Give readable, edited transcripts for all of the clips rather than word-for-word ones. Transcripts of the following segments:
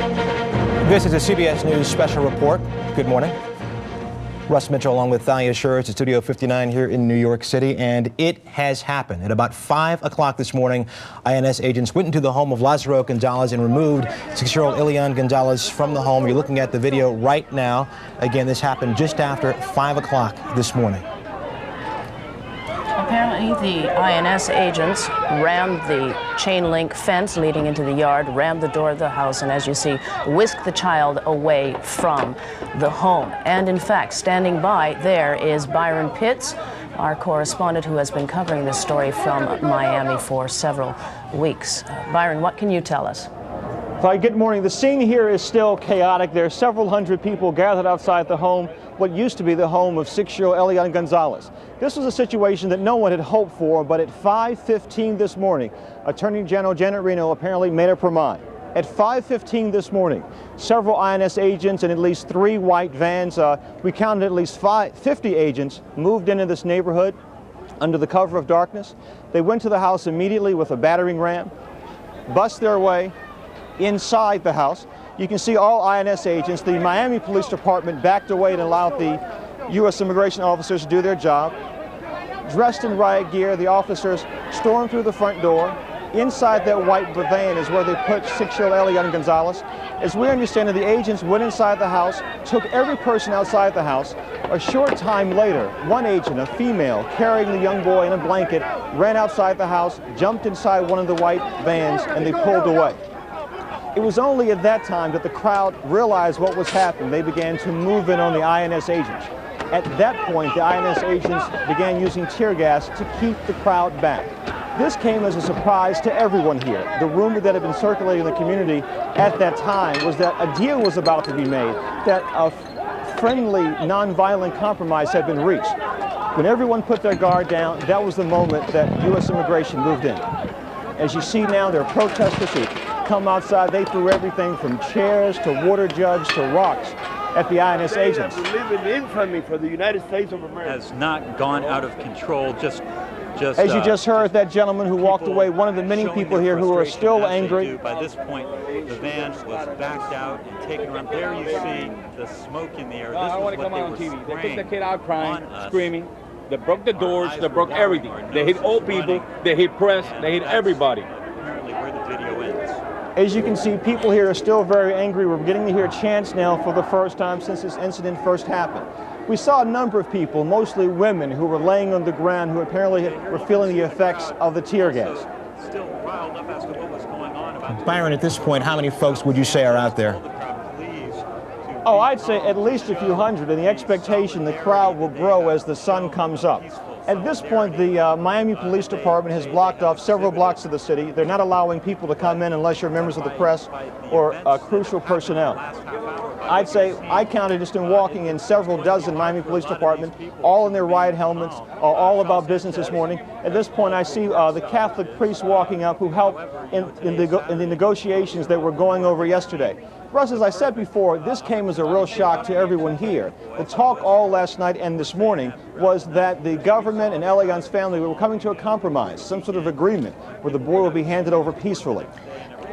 This is a CBS News special report. Good morning. Russ Mitchell along with Thalia Schertz at Studio 59 here in New York City, and it has happened. At about 5 o'clock this morning, INS agents went into the home of Lázaro González and removed 6-year-old Elián González from the home. You're looking at the video right now. Again, this happened just after 5 o'clock this morning. Apparently, the INS agents rammed the chain link fence leading into the yard, rammed the door of the house, and as you see, whisked the child away from the home. And in fact, standing by there is Byron Pitts, our correspondent who has been covering this story from Miami for several weeks. Byron, what can you tell us? Hi, good morning. The scene here is still chaotic. There are several hundred people gathered outside the home, what used to be the home of 6-year-old Elián González. This was a situation that no one had hoped for, but at 5:15 this morning, Attorney General Janet Reno apparently made up her mind. At 5:15 this morning, several INS agents and at least 3 white vans, we counted at least 50 agents, moved into this neighborhood under the cover of darkness. They went to the house immediately with a battering ram, bust their way inside the house. You can see all INS agents. The Miami Police Department backed away and allowed the U.S. immigration officers to do their job. Dressed in riot gear, the officers stormed through the front door. Inside that white van is where they put 6-year-old Elián González. As we understand it, the agents went inside the house, took every person outside the house. A short time later, one agent, a female, carrying the young boy in a blanket, ran outside the house, jumped inside one of the white vans, and they pulled away. It was only at that time that the crowd realized what was happening. They began to move in on the INS agents. At that point, the INS agents began using tear gas to keep the crowd back. This came as a surprise to everyone here. The rumor that had been circulating in the community at that time was that a deal was about to be made, that a friendly, nonviolent compromise had been reached. When everyone put their guard down, that was the moment that U.S. immigration moved in. As you see now, there are protesters who come outside. They threw everything from chairs to water jugs to rocks at the INS agents. We live in infamy for the United States of America. Has not gone out of control. As you just heard, that gentleman who walked away, one of the many people here who are still angry. By this point, the van was backed out and taken around. There you see the smoke in the air. I want to come out on TV. They took the kid out crying, screaming. They broke the doors. They broke everything. They hit old people. They hit press. They hit everybody. Apparently where the video ends. As you can see, people here are still very angry. We're beginning to hear chants now for the first time since this incident first happened. We saw a number of people, mostly women, who were laying on the ground, who apparently were feeling the effects of the tear gas. Still riled up as to what was going on. Byron, at this point, how many folks would you say are out there? Oh, I'd say at least a few hundred, and the expectation the crowd will grow as the sun comes up. At this point, the Miami Police Department has blocked off several blocks of the city. They're not allowing people to come in unless you're members of the press or crucial personnel. I'd say I counted just in walking in several dozen Miami Police Department, all in their riot helmets, all about business this morning. At this point, I see the Catholic priests walking up who helped in the negotiations that were going over yesterday. Russ, as I said before, this came as a real shock to everyone here. The talk all last night and this morning was that the government and Elián's family were coming to a compromise, some sort of agreement where the boy will be handed over peacefully.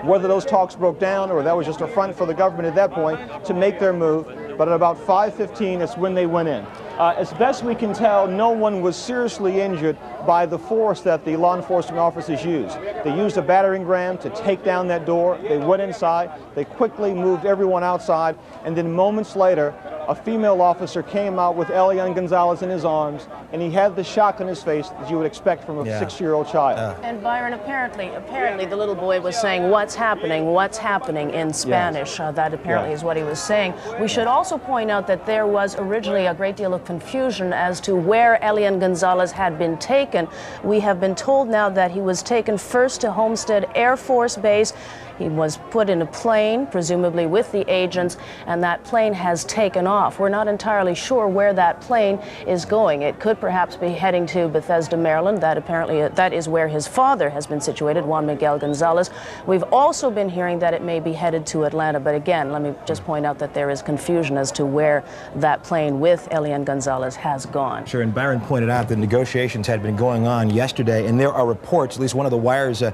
Whether those talks broke down or that was just a front for the government at that point to make their move, but at about 5:15, that's when they went in. As best we can tell, no one was seriously injured by the force that the law enforcement officers used. They used a battering ram to take down that door. They went inside. They quickly moved everyone outside, and then moments later, a female officer came out with Elián González in his arms, and he had the shock on his face that you would expect from a 6-year-old child. And Byron, apparently the little boy was saying, what's happening in Spanish. That apparently is what he was saying. We should also point out that there was originally a great deal of confusion as to where Elián González had been taken. We have been told now that he was taken first to Homestead Air Force Base. He was put in a plane, presumably with the agents, and that plane has taken off. off. We're not entirely sure where that plane is going. It could perhaps be heading to Bethesda, Maryland. That is where his father has been situated, Juan Miguel Gonzalez. We've also been hearing that it may be headed to Atlanta, but again, let me just point out that there is confusion as to where that plane with Elián González has gone. Sure, and Byron pointed out that negotiations had been going on yesterday, and there are reports, at least one of the wires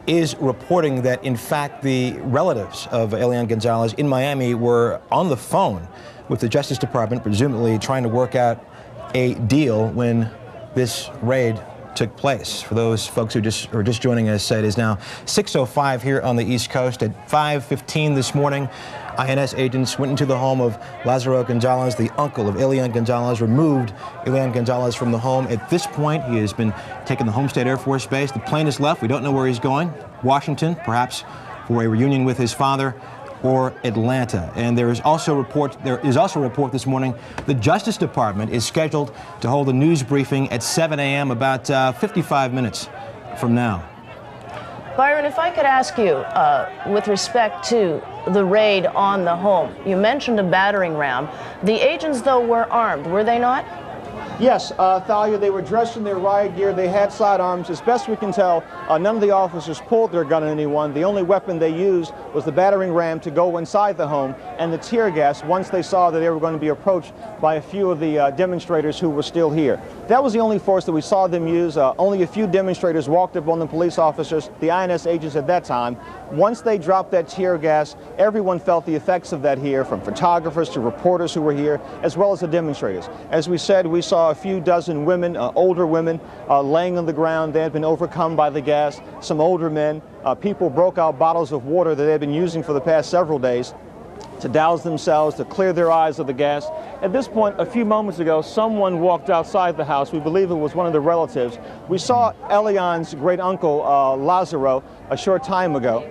is reporting that, in fact, the relatives of Elián González in Miami were on the phone with the Justice Department, presumably trying to work out a deal when this raid took place. For those folks who are just joining us, it is now 6:05 here on the East Coast. At 5:15 this morning, INS agents went into the home of Lázaro González, the uncle of Elián González, removed Elián González from the home. At this point, he has been taken to Homestead Air Force Base. The plane has left. We don't know where he's going. Washington, perhaps for a reunion with his father, or Atlanta. And there is also a report this morning the Justice Department is scheduled to hold a news briefing at 7 a.m. about 55 minutes from now. Byron, if I could ask you, with respect to the raid on the home, you mentioned a battering ram. The agents, though, were armed, were they not? Yes, Thalia, they were dressed in their riot gear. They had sidearms. As best we can tell, none of the officers pulled their gun on anyone. The only weapon they used was the battering ram to go inside the home and the tear gas once they saw that they were going to be approached by a few of the demonstrators who were still here. That was the only force that we saw them use. Only a few demonstrators walked up on the police officers, the INS agents at that time. Once they dropped that tear gas, everyone felt the effects of that here, from photographers to reporters who were here, as well as the demonstrators. As we said, we saw a few dozen women, older women, laying on the ground. They had been overcome by the gas. Some older men. People broke out bottles of water that they had been using for the past several days to douse themselves, to clear their eyes of the gas. At this point, a few moments ago, someone walked outside the house. We believe it was one of the relatives. We saw Elián's great uncle, Lázaro, a short time ago.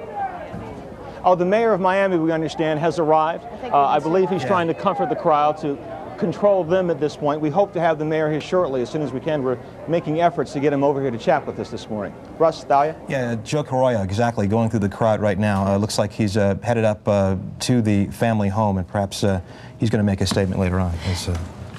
Oh, the mayor of Miami, we understand, has arrived. I believe he's trying to comfort the crowd, to control them at this point. We hope to have the mayor here shortly, as soon as we can. We're making efforts to get him over here to chat with us this morning. Russ, Thalia? Yeah, Joe Corroyo, exactly, going through the crowd right now. Looks like he's headed up to the family home, and perhaps he's going to make a statement later on, as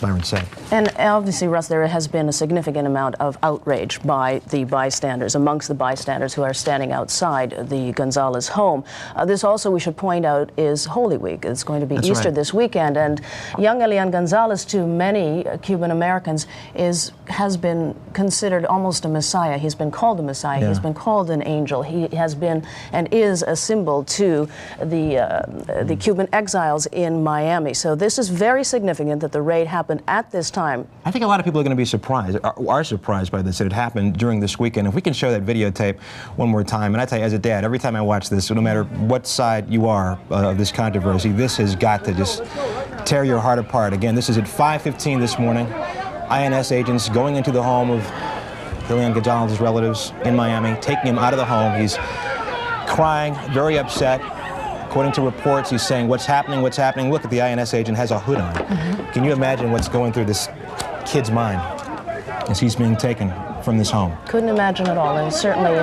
Byron said. And obviously, Russ, there has been a significant amount of outrage by the bystanders, amongst the bystanders who are standing outside the Gonzalez home. This also, we should point out, is Holy Week. It's going to be Easter this weekend, and young Elián González, to many Cuban Americans, has been considered almost a messiah. He's been called a messiah. He's been called an angel. He has been and is a symbol to the Cuban exiles in Miami. So this is very significant that the raid happened at this time. I think a lot of people are going to be surprised, are surprised by this, that it happened during this weekend. If we can show that videotape one more time, and I tell you, as a dad, every time I watch this, no matter what side you are of this controversy, this has got to just tear your heart apart. Again, this is at 5:15 this morning. INS agents going into the home of Elián González's relatives in Miami, taking him out of the home. He's crying, very upset. According to reports, he's saying, "What's happening? What's happening?" Look at the INS agent has a hood on. Can you imagine what's going through this kid's mind as he's being taken from this home? Couldn't imagine at all. And certainly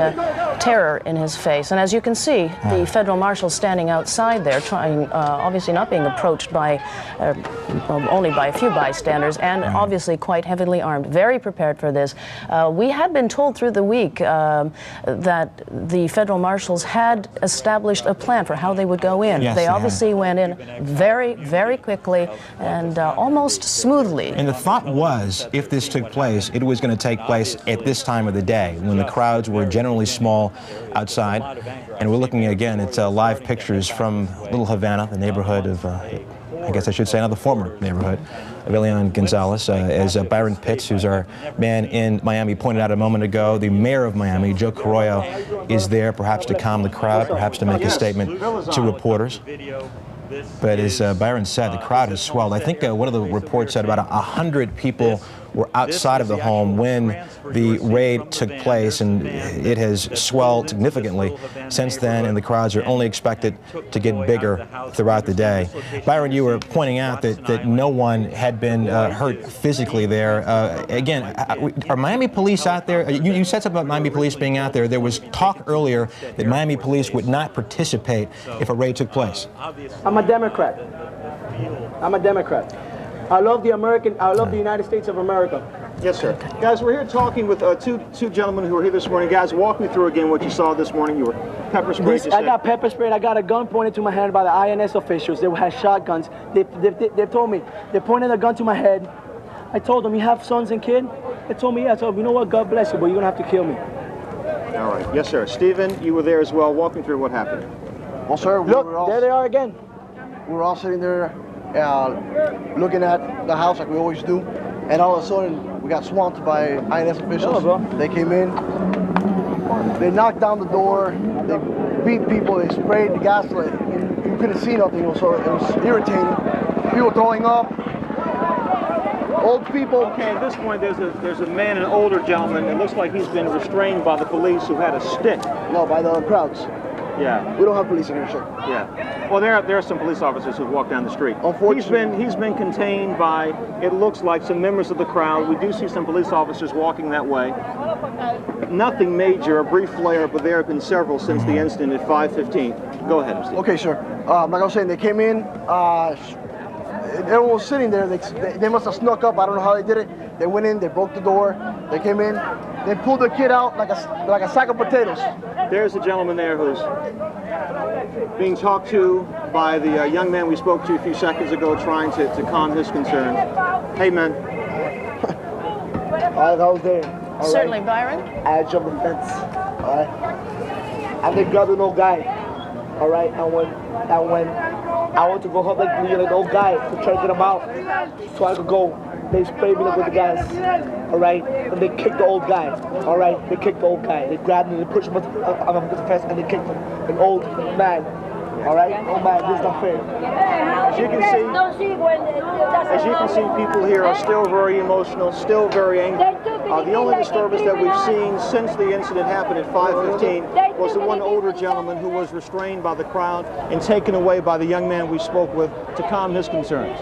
terror in his face. And as you can see, the federal marshal standing outside there, trying, obviously not being approached by, only by a few bystanders, and obviously quite heavily armed, very prepared for this. We had been told through the week that the federal marshals had established a plan for how they would go in. Yes, they obviously went in very, very quickly and almost smoothly. And the thought was, if this took place, it was going to take place at this time of the day, when the crowds were generally small outside. And we're looking again at live pictures from Little Havana, the neighborhood of, I guess I should say now the former neighborhood of Elián González. As Byron Pitts, who's our man in Miami, pointed out a moment ago, the mayor of Miami, Joe Corroyo, is there perhaps to calm the crowd, perhaps to make a statement to reporters. But as Byron said, the crowd has swelled. I think one of the reports said about 100 people were outside of the home when the raid took place, and it has swelled significantly since then, and the crowds are only expected to get bigger throughout the day. Byron, you were pointing out that no one had been hurt physically there. Again, are Miami police out there? You said something about Miami police being out there. There was talk earlier that Miami police would not participate if a raid took place. I'm a Democrat. I'm a Democrat. I love the United States of America. Yes, sir. Guys, we're here talking with two gentlemen who were here this morning. Guys, walk me through again what you saw this morning. You were pepper sprayed. I got pepper sprayed. I got a gun pointed to my head by the INS officials. They had shotguns. They told me, they pointed a gun to my head. I told them, you have sons and kids? They told me, yeah. I told them, you know what, God bless you, but you're going to have to kill me. All right. Yes, sir. Stephen, you were there as well. Walk me through what happened. Well, sir, Look, there they are again. We were all sitting there looking at the house like we always do, and all of a sudden we got swamped by INS officials. They came in, they knocked down the door, they beat people, they sprayed the gasoline, and you couldn't see nothing, so it was irritating. People throwing up, old people. Okay, at this point there's a man, an older gentleman. It looks like he's been restrained by the police who had a stick. No, by the crowds. Yeah. We don't have police in here, sir. Yeah. Well, there are some police officers who walk down the street. Unfortunately, he's been contained by, it looks like, some members of the crowd. We do see some police officers walking that way. Nothing major, a brief flare, but there have been several since the incident at 5:15. Go ahead, Steve. Okay, sir. Like I was saying, they came in. Everyone was sitting there. They must have snuck up. I don't know how they did it. They went in. They broke the door. They came in. They pulled the kid out like a sack of potatoes. There's a gentleman there who's being talked to by the young man we spoke to a few seconds ago, trying to calm his concerns. Hey, man. I was there. Certainly, Byron. I jumped the fence. All right. And they grabbed an old guy. All right. And when I went to go help the old guy to try to get him out, so I could go, they sprayed me with the gas. All right. And they kicked the old guy. All right. They kicked the old guy. They grabbed him and they pushed him up the fence and they kicked him. An old man. All right. Oh man, this is not fair. As you can see, people here are still very emotional, still very angry. The only disturbance that we've seen since the incident happened at 5:15 was the one older gentleman who was restrained by the crowd and taken away by the young man we spoke with to calm his concerns.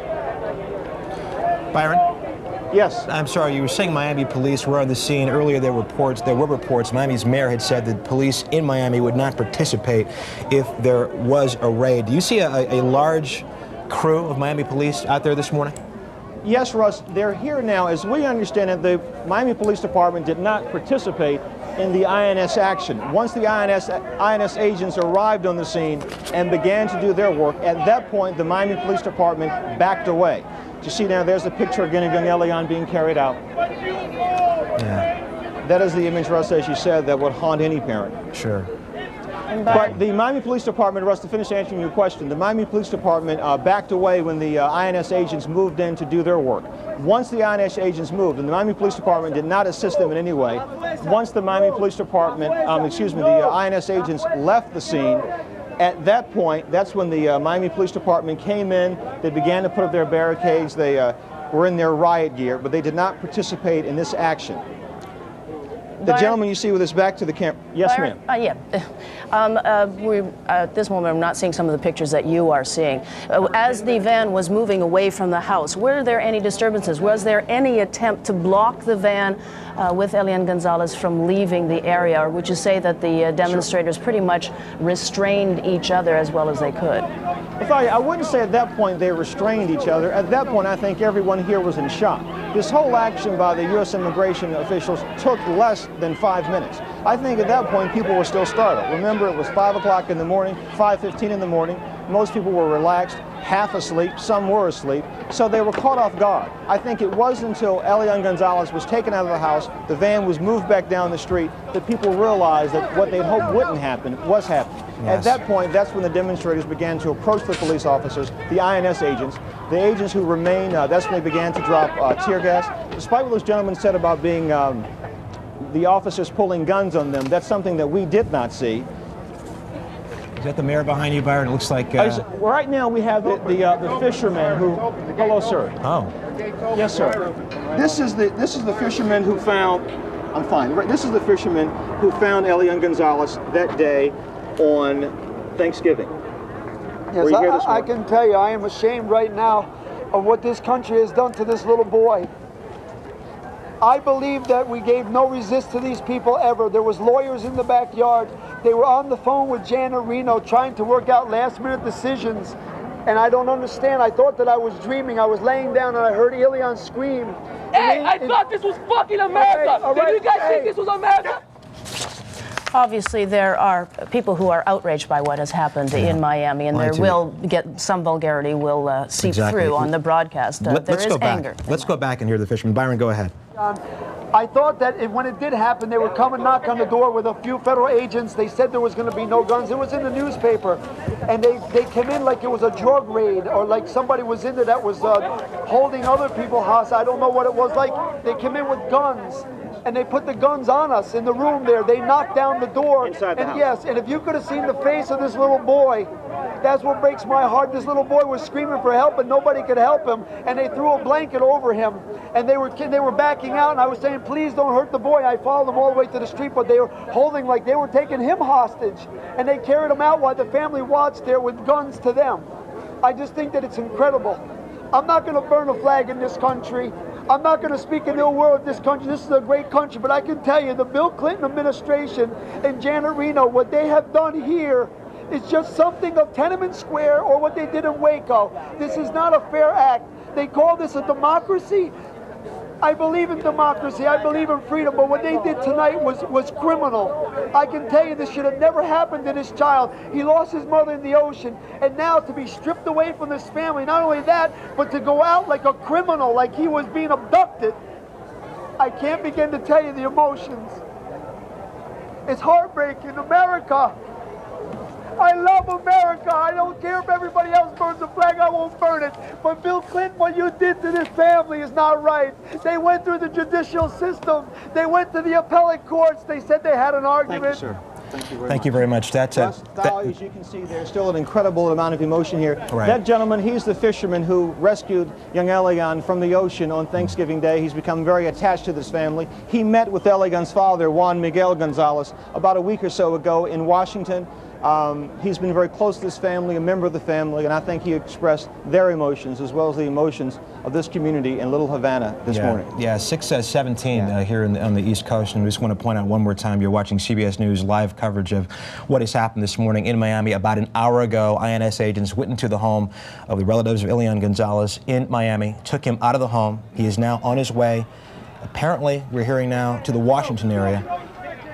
Byron? Yes. I'm sorry, you were saying Miami police were on the scene. Earlier there were reports, Miami's mayor had said that police in Miami would not participate if there was a raid. Do you see a large crew of Miami police out there this morning? Yes, Russ, they're here now. As we understand it, the Miami Police Department did not participate in the INS action. Once the INS agents arrived on the scene and began to do their work, at that point the Miami Police Department backed away. You see now, there's a picture again of young Elián being carried out. Yeah. That is the image, Russ, as you said, that would haunt any parent. Sure. But the Miami Police Department, Russ, to finish answering your question, the Miami Police Department backed away when the INS agents moved in to do their work. Once the INS agents moved, and the Miami Police Department did not assist them in any way, once the Miami Police Department, the INS agents left the scene, at that point, that's when the Miami Police Department came in. They began to put up their barricades. They were in their riot gear, but they did not participate in this action. The gentleman you see with his back to the camera. Yes, ma'am. At this moment, I'm not seeing some of the pictures that you are seeing. As the van was moving away from the house, were there any disturbances? Was there any attempt to block the van with Elián González from leaving the area? Or would you say that the demonstrators pretty much restrained each other as well as they could? I wouldn't say at that point they restrained each other. At that point, I think everyone here was in shock. This whole action by the U.S. immigration officials took less than 5 minutes. I think at that point people were still startled. Remember, it was 5 o'clock in the morning, 5:15 in the morning. Most people were relaxed, half asleep, some were asleep, so they were caught off guard. I think it wasn't until Elián González was taken out of the house, the van was moved back down the street, that people realized that what they'd hoped wouldn't happen was happening. Yes. At that point, that's when the demonstrators began to approach the police officers, the INS agents. The agents who remained, that's when they began to drop tear gas. Despite what those gentlemen said about being the officers pulling guns on them, that's something that we did not see. Is that the mayor behind you, Byron? It looks like... Right now we have the fisherman who... Hello, sir. Oh. Yes, sir. This is the fisherman who found... I'm fine. This is the fisherman who found Elián González that day on Thanksgiving. Yes, I can tell you, I am ashamed right now of what this country has done to this little boy. I believe that we gave no resist to these people ever. There was lawyers in the backyard. They were on the phone with Janet Reno trying to work out last-minute decisions. And I don't understand. I thought that I was dreaming. I was laying down and I heard Elián scream. Hey, I thought this was fucking America. Did you guys think this was America? Obviously, there are people who are outraged by what has happened in Miami, and some vulgarity will seep through on the broadcast. There is anger. Let's go back and hear the fisherman. Byron, go ahead. I thought that when it did happen, they would come and knock on the door with a few federal agents. They said there was going to be no guns. It was in the newspaper. And they came in like it was a drug raid, or like somebody was in there that was holding other people hostage. I don't know what it was like. They came in with guns. And they put the guns on us in the room there. They knocked down the door. Inside the house. Yes, and if you could have seen the face of this little boy, that's what breaks my heart. This little boy was screaming for help, and nobody could help him. And they threw a blanket over him, and they were backing out. And I was saying, please don't hurt the boy. I followed them all the way to the street, but they were holding like they were taking him hostage, and they carried him out while the family watched there with guns to them. I just think that it's incredible. I'm not going to burn a flag in this country. I'm not going to speak an ill word of this country. This is a great country, but I can tell you, the Bill Clinton administration and Janet Reno, what they have done here is just something of Tenement Square or what they did in Waco. This is not a fair act. They call this a democracy. I believe in democracy. I believe in freedom. But what they did tonight was criminal. I can tell you this should have never happened to this child. He lost his mother in the ocean. And now to be stripped away from his family, not only that, but to go out like a criminal, like he was being abducted. I can't begin to tell you the emotions. It's heartbreaking. America. I love America. I don't care if everybody else burns the flag, I won't burn it. But Bill Clinton, what you did to this family is not right. They went through the judicial system. They went to the appellate courts. They said they had an argument. Thank you, sir. Thank you very much. That's as you can see, there's still an incredible amount of emotion here. Right. That gentleman, he's the fisherman who rescued young Elián from the ocean on Thanksgiving Day. He's become very attached to this family. He met with Elián's father, Juan Miguel González, about a week or so ago in Washington. He's been very close to this family, a member of the family, and I think he expressed their emotions as well as the emotions of this community in Little Havana this morning. Yeah, 6:17 here on the East Coast, and we just want to point out one more time, you're watching CBS News live coverage of what has happened this morning in Miami. About an hour ago, INS agents went into the home of the relatives of Elián González in Miami, took him out of the home. He is now on his way, apparently, we're hearing now, to the Washington area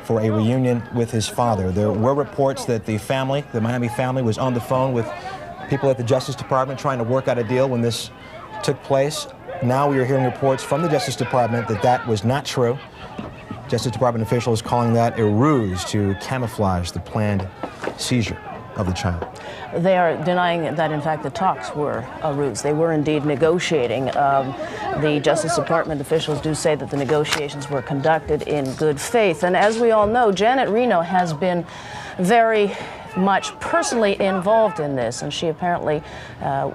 for a reunion with his father. There were reports that the family, the Miami family, was on the phone with people at the Justice Department trying to work out a deal when this took place. Now we are hearing reports from the Justice Department that that was not true. Justice Department officials calling that a ruse to camouflage the planned seizure of the child. They are denying that, in fact, the talks were a ruse. They were indeed negotiating. The Justice Department officials do say that the negotiations were conducted in good faith. And as we all know, Janet Reno has been very much personally involved in this, and she apparently,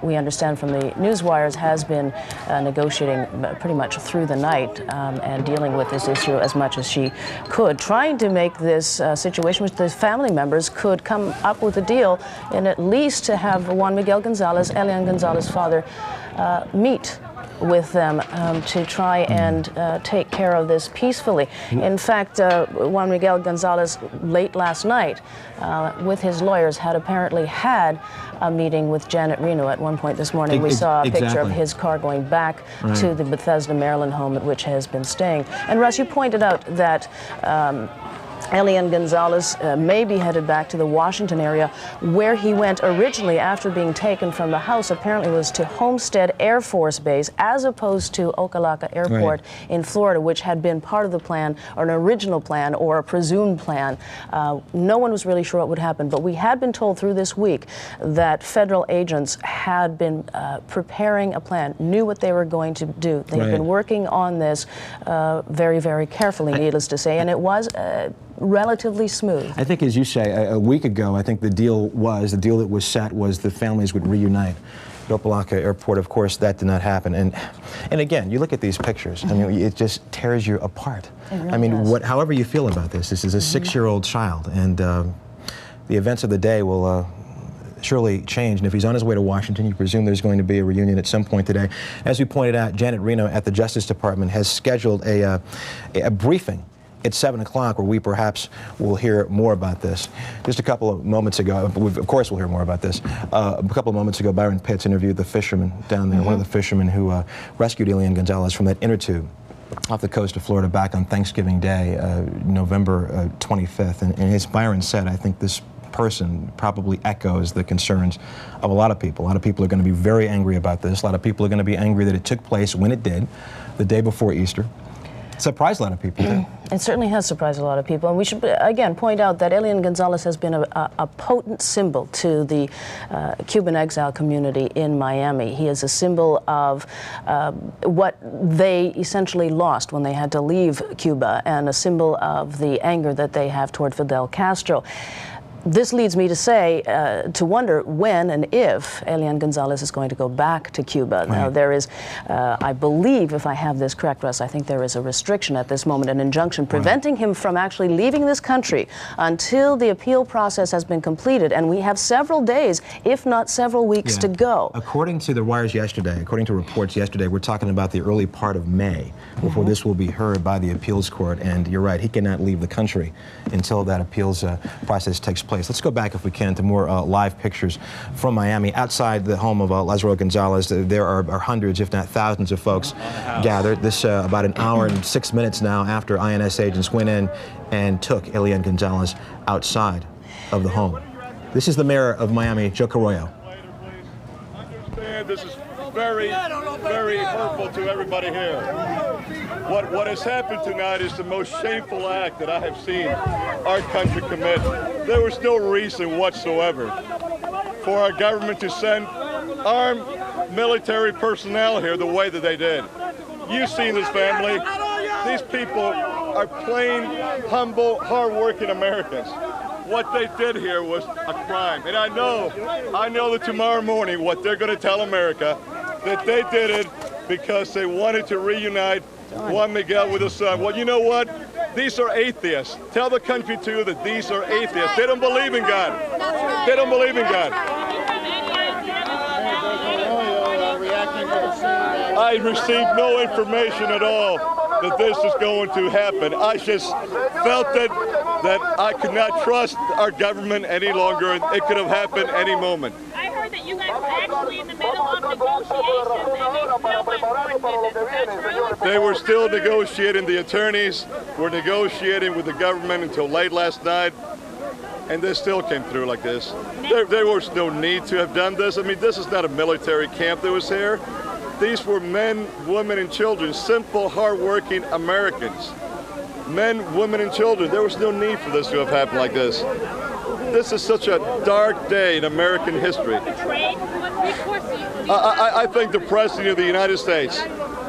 we understand from the news wires, has been negotiating pretty much through the night and dealing with this issue as much as she could, trying to make this situation which the family members could come up with a deal, and at least to have Juan Miguel González, Elián González's father, meet with them to try and take care of this peacefully. In fact, Juan Miguel González late last night with his lawyers had apparently had a meeting with Janet Reno at one point this morning. We saw a picture of his car going back to the Bethesda, Maryland home at which he has been staying. And Russ, you pointed out that Elián González may be headed back to the Washington area. Where he went originally after being taken from the house apparently was to Homestead Air Force Base, as opposed to Okalaka Airport in Florida, which had been part of the plan, or an original plan, or a presumed plan. No one was really sure what would happen, but we had been told through this week that federal agents had been preparing a plan, knew what they were going to do. They've been working on this very, very carefully, needless to say, and it was relatively smooth. I think, as you say, a week ago, I think the deal that was set was the families would reunite at Okalaka Airport. Of course, that did not happen. And again, you look at these pictures, I mean, it just tears you apart. Really I mean, however you feel about this is a 6-year-old child, and the events of the day will surely change. And if he's on his way to Washington, you presume there's going to be a reunion at some point today. As we pointed out, Janet Reno at the Justice Department has scheduled a briefing at 7 o'clock, where we perhaps will hear more about this. Just a couple of moments ago, of course we'll hear more about this. A couple of moments ago, Byron Pitts interviewed the fisherman down there, one of the fishermen who rescued Elián González from that inner tube off the coast of Florida back on Thanksgiving Day, November 25th. And as Byron said, I think this person probably echoes the concerns of a lot of people. A lot of people are going to be very angry about this. A lot of people are going to be angry that it took place when it did, the day before Easter. It surprised a lot of people, too. It certainly has surprised a lot of people. And we should, again, point out that Elián González has been a potent symbol to the Cuban exile community in Miami. He is a symbol of what they essentially lost when they had to leave Cuba, and a symbol of the anger that they have toward Fidel Castro. This leads me to say, to wonder when and if Elián González is going to go back to Cuba. Right. Now, there is, I believe, if I have this correct, Russ, I think there is a restriction at this moment, an injunction preventing him from actually leaving this country until the appeal process has been completed. And we have several days, if not several weeks, to go. According to the wires yesterday, according to reports yesterday, we're talking about the early part of May before this will be heard by the appeals court. And you're right, he cannot leave the country until that appeals process takes place. Let's go back, if we can, to more live pictures from Miami. Outside the home of Lázaro González, there are hundreds, if not thousands, of folks gathered. This about an hour and 6 minutes now after INS agents went in and took Elián González outside of the home. This is the mayor of Miami, Joe Carollo. Understand this is very, very hurtful to everybody here. What has happened tonight is the most shameful act that I have seen our country commit. There was no reason whatsoever for our government to send armed military personnel here the way that they did. You've seen this family. These people are plain, humble, hard-working Americans. What they did here was a crime. And I know that tomorrow morning what they're going to tell America, that they did it because they wanted to reunite Juan Miguel with his son. Well, you know what? These are atheists. Tell the country, too, that these are atheists. They don't believe in God. They don't believe in God. I received no information at all that this is going to happen. I just felt that I could not trust our government any longer. It could have happened any moment. I heard that you guys were actually in the middle of negotiations and they were still negotiating. The attorneys were negotiating with the government until late last night, and this still came through like this. There was no need to have done this. I mean, this is not a military camp that was here. These were men, women, and children, simple, hard-working Americans. Men, women, and children. There was no need for this to have happened like this. This is such a dark day in American history. I think the President of the United States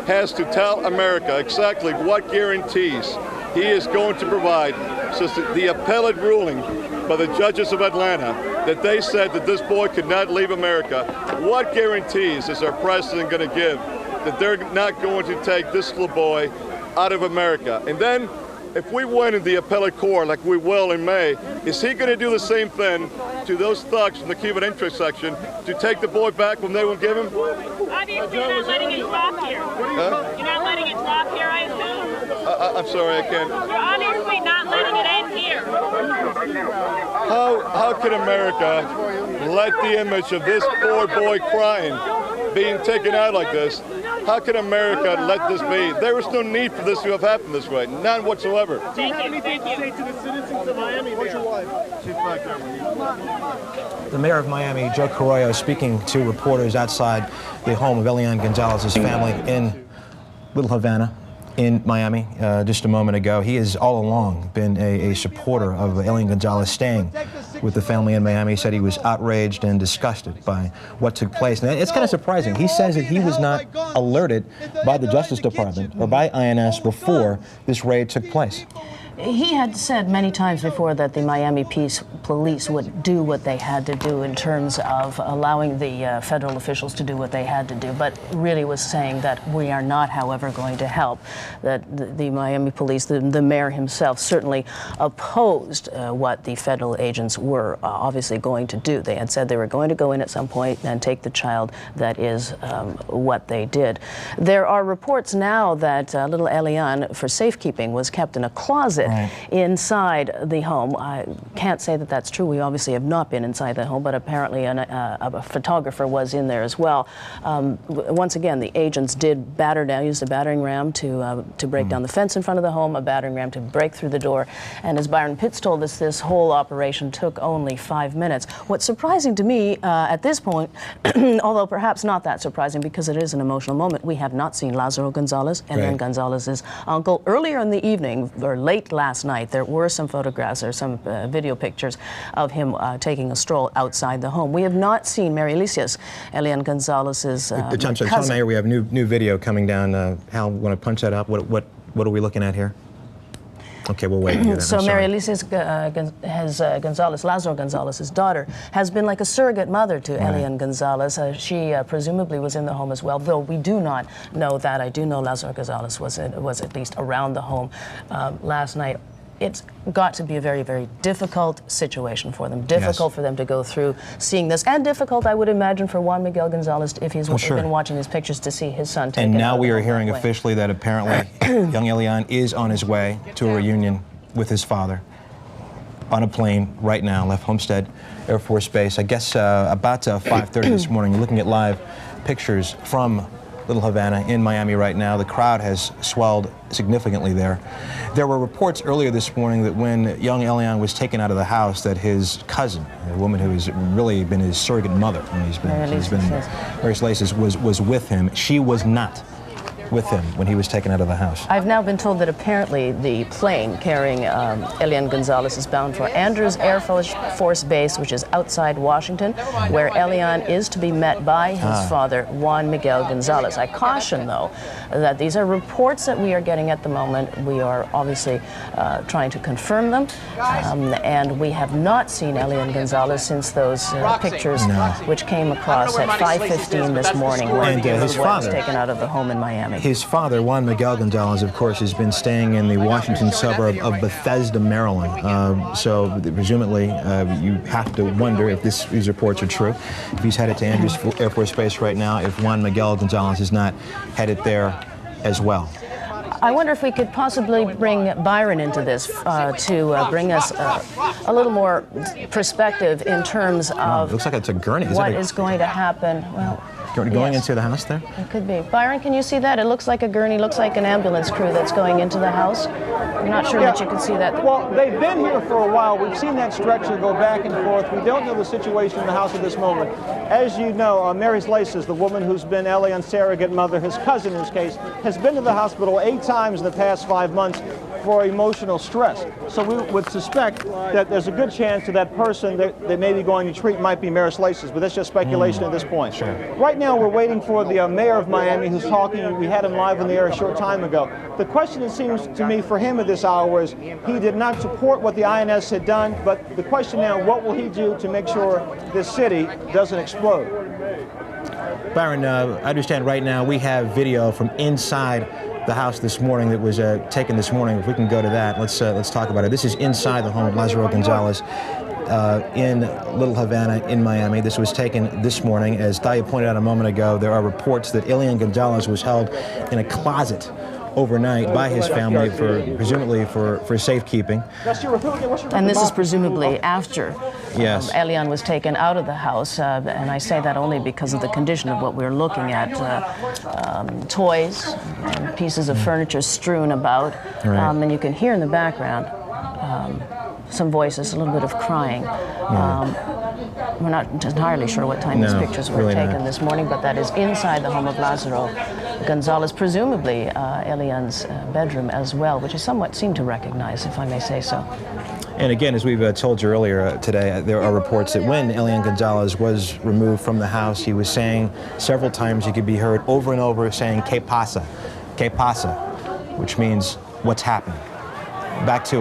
has to tell America exactly what guarantees he is going to provide, since the appellate ruling by the judges of Atlanta that they said that this boy could not leave America. What guarantees is our president going to give that they're not going to take this little boy out of America? And then, if we win in the appellate court, like we will in May, is he going to do the same thing to those thugs from the Cuban interest section to take the boy back when they won't give him? Obviously, you're not letting it drop here. Huh? You're not letting it drop here, I assume? I'm sorry, I can't. You're obviously not letting it end here. How can America let the image of this poor boy crying being taken out like this? How can America let this be? There was no need for this to have happened this way, none whatsoever. Do you have anything to say to the citizens of Miami? Where's your wife? She's back there. The mayor of Miami, Joe Carollo, speaking to reporters outside the home of Elián González's family in Little Havana in Miami just a moment ago. He has all along been a supporter of Elián González staying with the family in Miami. He said he was outraged and disgusted by what took place. And it's kind of surprising. He says that he was not alerted by the Justice Department or by INS before this raid took place. He had said many times before that the Miami police would do what they had to do in terms of allowing the federal officials to do what they had to do, but really was saying that we are not, however, going to help. That the Miami police, the mayor himself, certainly opposed what the federal agents were obviously going to do. They had said they were going to go in at some point and take the child. That is what they did. There are reports now that little Elián, for safekeeping, was kept in a closet inside the home. I can't say that that's true. We obviously have not been inside the home, but apparently a photographer was in there as well. Once again, the agents did used a battering ram to break down the fence in front of the home, a battering ram to break through the door. And as Byron Pitts told us, this whole operation took only 5 minutes. What's surprising to me at this point, although perhaps not that surprising because it is an emotional moment, we have not seen Lázaro González, Elián González's uncle. Earlier in the evening, or late last night, there were some photographs or some video pictures of him taking a stroll outside the home. We have not seen Mary Alicia's, Elián González's cousin. Mayor, we have new video coming down. Hal, want to punch that up? What are we looking at here? Okay, we'll wait and hear that. So Mary Alicia's González, Lázaro González's daughter, has been like a surrogate mother to Elián González. She presumably was in the home as well, though we do not know that. I do know Lázaro González was at least around the home last night. It's got to be a very, very difficult situation for them. Difficult for them to go through seeing this, and difficult, I would imagine, for Juan Miguel González, if he's been watching his pictures, to see his son taken. And now we are hearing officially that apparently young Elián is on his way to a reunion with his father on a plane right now, left Homestead Air Force Base. I guess about 5:30 this morning. You're looking at live pictures from Little Havana in Miami right now. The crowd has swelled significantly there. There were reports earlier this morning that when young Elián was taken out of the house, that his cousin, a woman who has really been his surrogate mother when he's been Mary Alicia's, was with him. She was not with him when he was taken out of the house. I've now been told that apparently the plane carrying Elián González is bound for Andrews Air Force Base, which is outside Washington, where Elián is to be met by his father, Juan Miguel González. I caution, though, that these are reports that we are getting at the moment. We are obviously trying to confirm them, and we have not seen Elián González since those pictures which came across at 5:15 this morning when his father was taken out of the home in Miami. His father, Juan Miguel González, of course, has been staying in the Washington suburb of Bethesda, Maryland. So presumably you have to wonder if these reports are true. If he's headed to Andrews Air Force Base right now, if Juan Miguel González is not headed there as well. I wonder if we could possibly bring Byron into this to bring us a little more perspective in terms of it looks like it's a gurney. What is going to happen. Well, going into the house there? It could be. Byron, can you see that? It looks like a gurney, looks like an ambulance crew that's going into the house. I'm not sure that you can see that. Well, they've been here for a while. We've seen that stretcher go back and forth. We don't know the situation in the house at this moment. As you know, Mary Alicia's, the woman who's been Elián's surrogate mother, his cousin in this case, has been to the hospital 8 times in the past 5 months for emotional stress. So we would suspect that there's a good chance that that person that they may be going to treat might be Mary Alicia's, but that's just speculation at this point. Sure. Right now we're waiting for the mayor of Miami who's talking. We had him live on the air a short time ago. The question, it seems to me, for him at this hour is he did not support what the INS had done, but the question now, what will he do to make sure this city doesn't explode? Byron, I understand right now we have video from inside the house this morning that was taken this morning. If we can go to that, let's talk about it. This is inside the home of Lázaro González in Little Havana in Miami. This was taken this morning. As Thalia pointed out a moment ago, there are reports that Elián González was held in a closet overnight by his family, presumably for safekeeping. And this is presumably after Elián was taken out of the house, and I say that only because of the condition of what we're looking at. Toys and pieces of furniture strewn about, and you can hear in the background some voices, a little bit of crying. We're not entirely sure what time these pictures were taken this morning, but that is inside the home of Lázaro González, presumably Elián's bedroom as well, which I somewhat seem to recognize, if I may say so. And again, as we've told you earlier today, there are reports that when Elián González was removed from the house, he was saying several times, he could be heard over and over saying, "Que pasa? Que pasa?" which means, what's happening? Back to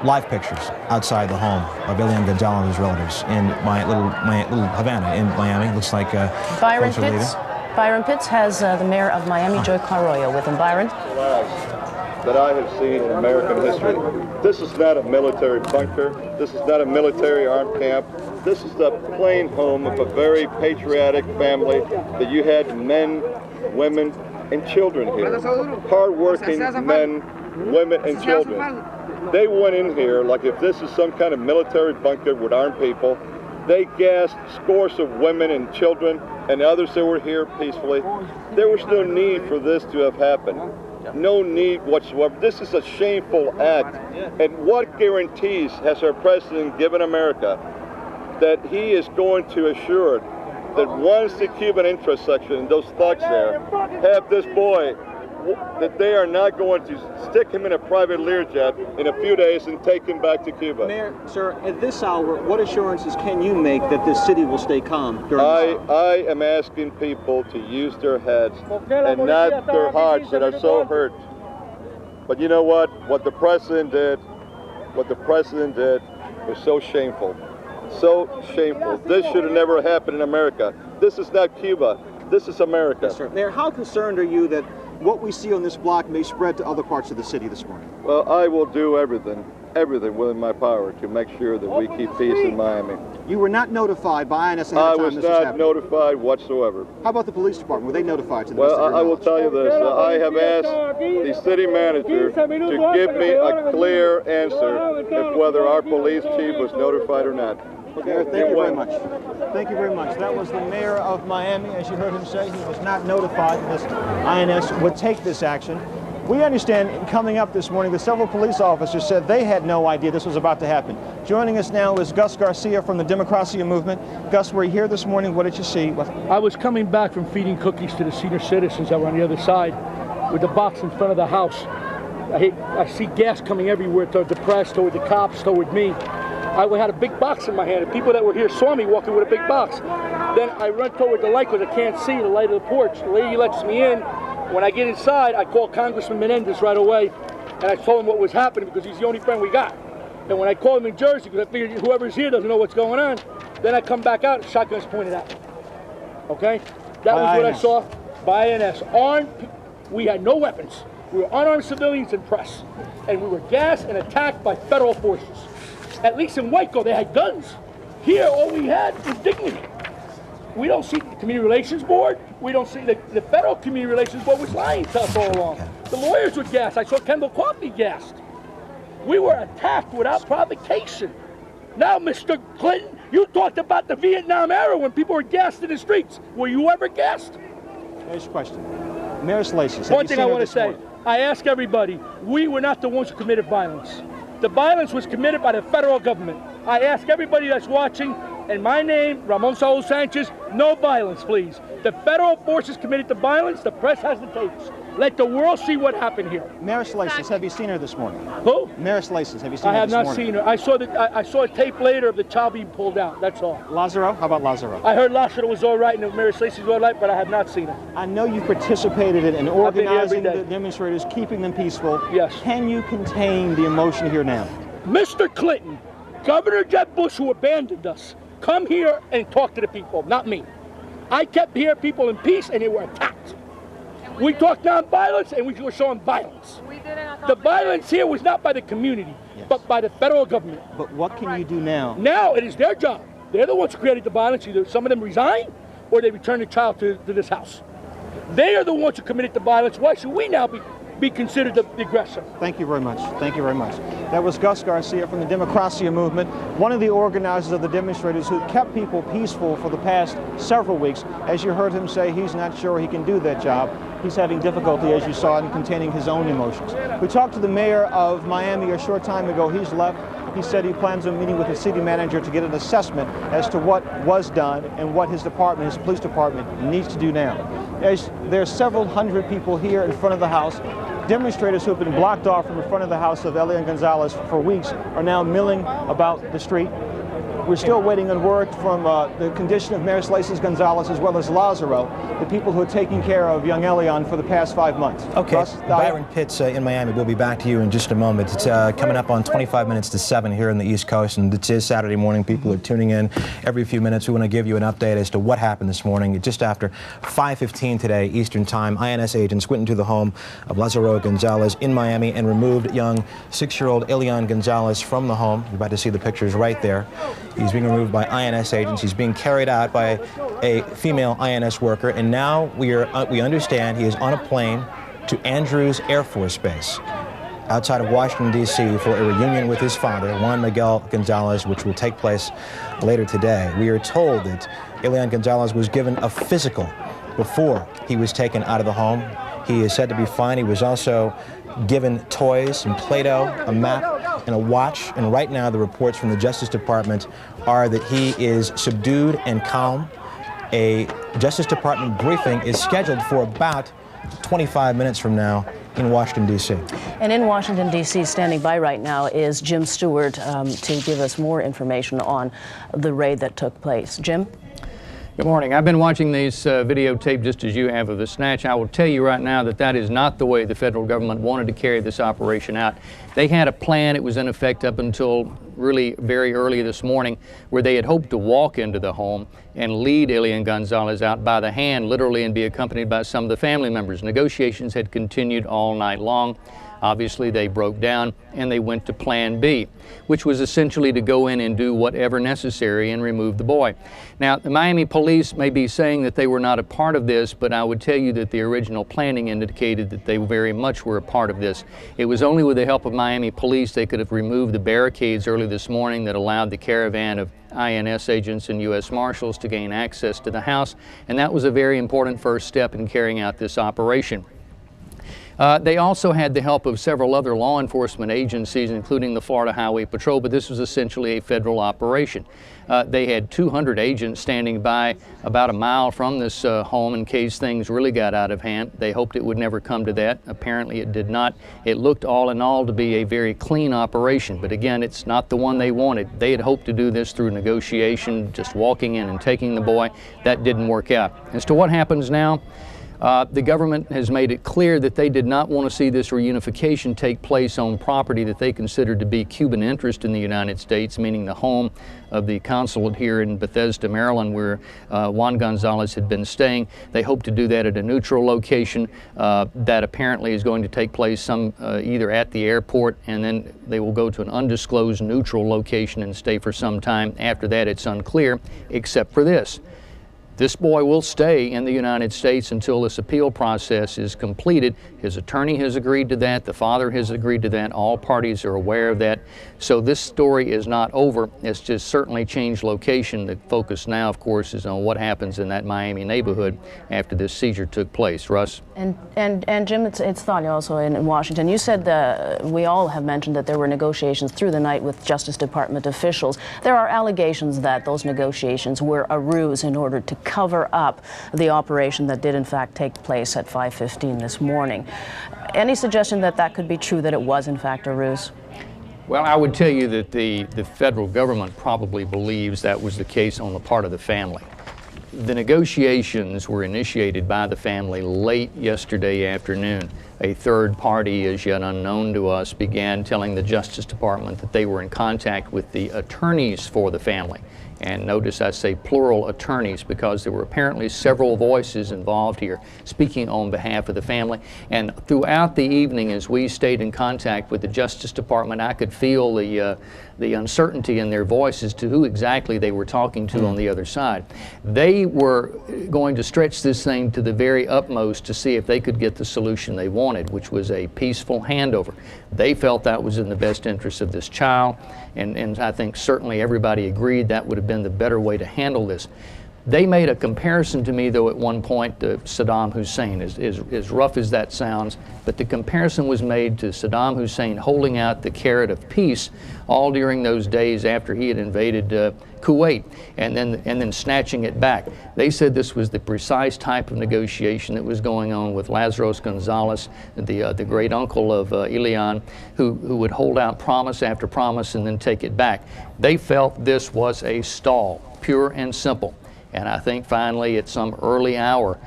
live pictures outside the home of Elián González's relatives in Little Havana in Miami. Looks like Byron Pitts has the mayor of Miami, Joy Carroyo, with him. Byron? That I have seen in American history. This is not a military bunker. This is not a military armed camp. This is the plain home of a very patriotic family that you had men, women, and children here. Hard-working men, women, and children. They went in here like if this is some kind of military bunker with armed people. They gassed scores of women and children and others that were here peacefully. There was no need for this to have happened. No need whatsoever. This is a shameful act. And what guarantees has our president given America that he is going to assure that once the Cuban interest section and those thugs there have this boy, that they are not going to stick him in a private Learjet in a few days and take him back to Cuba. Mayor, sir, at this hour, what assurances can you make that this city will stay calm during this hour? I am asking people to use their heads and not their hearts that are so hurt. But you know what? What the president did was so shameful. So shameful. This should have never happened in America. This is not Cuba. This is America. Yes, sir. Mayor, how concerned are you that what we see on this block may spread to other parts of the city this morning? Well, I will do everything within my power to make sure that we keep peace in Miami. You were not notified by INS ahead of time I was not notified whatsoever. How about the police department? Were they notified to the Well, I will tell you this. I have asked the city manager to give me a clear answer of whether our police chief was notified or not. Mayor, thank you very much. Thank you very much. That was the mayor of Miami. As you heard him say, he was not notified that this INS would take this action. We understand coming up this morning that several police officers said they had no idea this was about to happen. Joining us now is Gus Garcia from the Democracia Movement. Gus, we're here this morning. What did you see? I was coming back from feeding cookies to the senior citizens that were on the other side with the box in front of the house. I see gas coming everywhere toward the press, toward the cops, toward me. I had a big box in my hand. The people that were here saw me walking with a big box. Then I run toward the light because I can't see the light of the porch. The lady lets me in. When I get inside, I call Congressman Menendez right away, and I told him what was happening because he's the only friend we got. And when I call him in Jersey, because I figured whoever's here doesn't know what's going on, then I come back out and shotguns pointed at me. Okay? That was what I saw by INS. Armed, we had no weapons. We were unarmed civilians and press. And we were gassed and attacked by federal forces. At least in Waco, they had guns. Here, all we had was dignity. We don't see the Community Relations Board. We don't see the federal Community Relations Board was lying to us all along. The lawyers were gassed. I saw Kendall Coffey gassed. We were attacked without provocation. Now, Mr. Clinton, you talked about the Vietnam era when people were gassed in the streets. Were you ever gassed? Next question. Mayor Slaces. One thing I want to say. I ask everybody, we were not the ones who committed violence. The violence was committed by the federal government. I ask everybody that's watching, in my name, Ramon Saul Sanchez, no violence, please. The federal forces committed the violence. The press has the tapes. Let the world see what happened here. Mayor Slaces, have you seen her this morning? Who? Mayor Slaces, have you seen her this morning? I have not seen her. I saw a tape later of the child being pulled out. That's all. Lazaro? How about Lazaro? I heard Lazaro was all right and Mayor Slaces was all right, but I have not seen her. I know you participated in organizing the demonstrators, keeping them peaceful. Yes. Can you contain the emotion here now? Mr. Clinton, Governor Jeb Bush, who abandoned us, come here and talk to the people, not me. I kept here people in peace and they were attacked. We talked nonviolence and we were showing violence. The violence here was not by the community, but by the federal government. But what can you do now? Now it is their job. They're the ones who created the violence. Either some of them resign or they return the child to this house. They are the ones who committed the violence. Why should we now be considered the aggressor? Thank you very much. Thank you very much. That was Gus Garcia from the Democracia Movement, one of the organizers of the demonstrators who kept people peaceful for the past several weeks. As you heard him say, he's not sure he can do that job. He's having difficulty, as you saw, in containing his own emotions. We talked to the mayor of Miami a short time ago. He's left. He said he plans on meeting with the city manager to get an assessment as to what was done and what his department, his police department, needs to do now. There's several hundred people here in front of the house. Demonstrators who have been blocked off from the front of the house of Elián González for weeks are now milling about the street. We're still waiting on word from the condition of Mayor Slaces Gonzalez as well as Lazaro, the people who are taking care of young Elián for the past 5 months. Okay, Russ, Byron Pitts in Miami. We'll be back to you in just a moment. It's coming up on 25 minutes to 7 here in the East Coast, and it is Saturday morning. People are tuning in every few minutes. We want to give you an update as to what happened this morning. Just after 5:15 today Eastern Time, INS agents went into the home of Lazaro González in Miami and removed young 6-year-old Elián González from the home. You're about to see the pictures right there. He's being removed by INS agents. He's being carried out by a female INS worker, and now we understand he is on a plane to Andrews Air Force Base. outside of Washington, D.C. for a reunion with his father, Juan Miguel González, which will take place later today. We are told that Elián González was given a physical before he was taken out of the home. He is said to be fine. He was also given toys, some Play-Doh, a map, and a watch. And right now, the reports from the Justice Department are that he is subdued and calm. A Justice Department briefing is scheduled for about 25 minutes from now in Washington, D.C. And in Washington, D.C., standing by right now is Jim Stewart to give us more information on the raid that took place. Jim? Good morning. I've been watching these videotape just as you have of the snatch. I will tell you right now that that is not the way the federal government wanted to carry this operation out. They had a plan. It was in effect up until really very early this morning, where they had hoped to walk into the home and lead Elián González out by the hand, literally, and be accompanied by some of the family members. Negotiations had continued all night long. Obviously, they broke down and they went to Plan B, which was essentially to go in and do whatever necessary and remove the boy. Now, the Miami police may be saying that they were not a part of this, but I would tell you that the original planning indicated that they very much were a part of this. It was only with the help of Miami police they could have removed the barricades early this morning that allowed the caravan of INS agents and U.S. Marshals to gain access to the house, and that was a very important first step in carrying out this operation. They also had the help of several other law enforcement agencies, including the Florida Highway Patrol, but this was essentially a federal operation. They had 200 agents standing by about a mile from this home in case things really got out of hand. They hoped it would never come to that. Apparently it did not. It looked all in all to be a very clean operation, but again, it's not the one they wanted. They had hoped to do this through negotiation, just walking in and taking the boy. That didn't work out. As to what happens now, the government has made it clear that they did not want to see this reunification take place on property that they considered to be Cuban interest in the United States, meaning the home of the consulate here in Bethesda, Maryland, where Juan González had been staying. They hope to do that at a neutral location that apparently is going to take place either at the airport, and then they will go to an undisclosed neutral location and stay for some time. After that, it's unclear, except for this. This boy will stay in the United States until this appeal process is completed. His attorney has agreed to that. The father has agreed to that. All parties are aware of that. So this story is not over. It's just certainly changed location. The focus now, of course, is on what happens in that Miami neighborhood after this seizure took place. Russ? And Jim, it's Thalia also in Washington. You said we all have mentioned that there were negotiations through the night with Justice Department officials. There are allegations that those negotiations were a ruse in order to cover up the operation that did in fact take place at 5:15 this morning. Any suggestion that that could be true, that it was in fact a ruse? Well, I would tell you that the federal government probably believes that was the case on the part of the family. The negotiations were initiated by the family late yesterday afternoon. A third party, as yet unknown to us, began telling the Justice Department that they were in contact with the attorneys for the family. And notice I say plural attorneys because there were apparently several voices involved here speaking on behalf of the family. And throughout the evening, as we stayed in contact with the Justice Department, I could feel the uncertainty in their voices to who exactly they were talking to on the other side. They were going to stretch this thing to the very utmost to see if they could get the solution they wanted, which was a peaceful handover. They felt that was in the best interest of this child, and I think certainly everybody agreed that would have been the better way to handle this. They made a comparison to me, though, at one point to Saddam Hussein, as rough as that sounds, but the comparison was made to Saddam Hussein holding out the carrot of peace all during those days after he had invaded Kuwait, and then snatching it back. They said this was the precise type of negotiation that was going on with Lazarus González, the great uncle of Elián, who would hold out promise after promise and then take it back. They felt this was a stall, pure and simple. And I think finally at some early hour,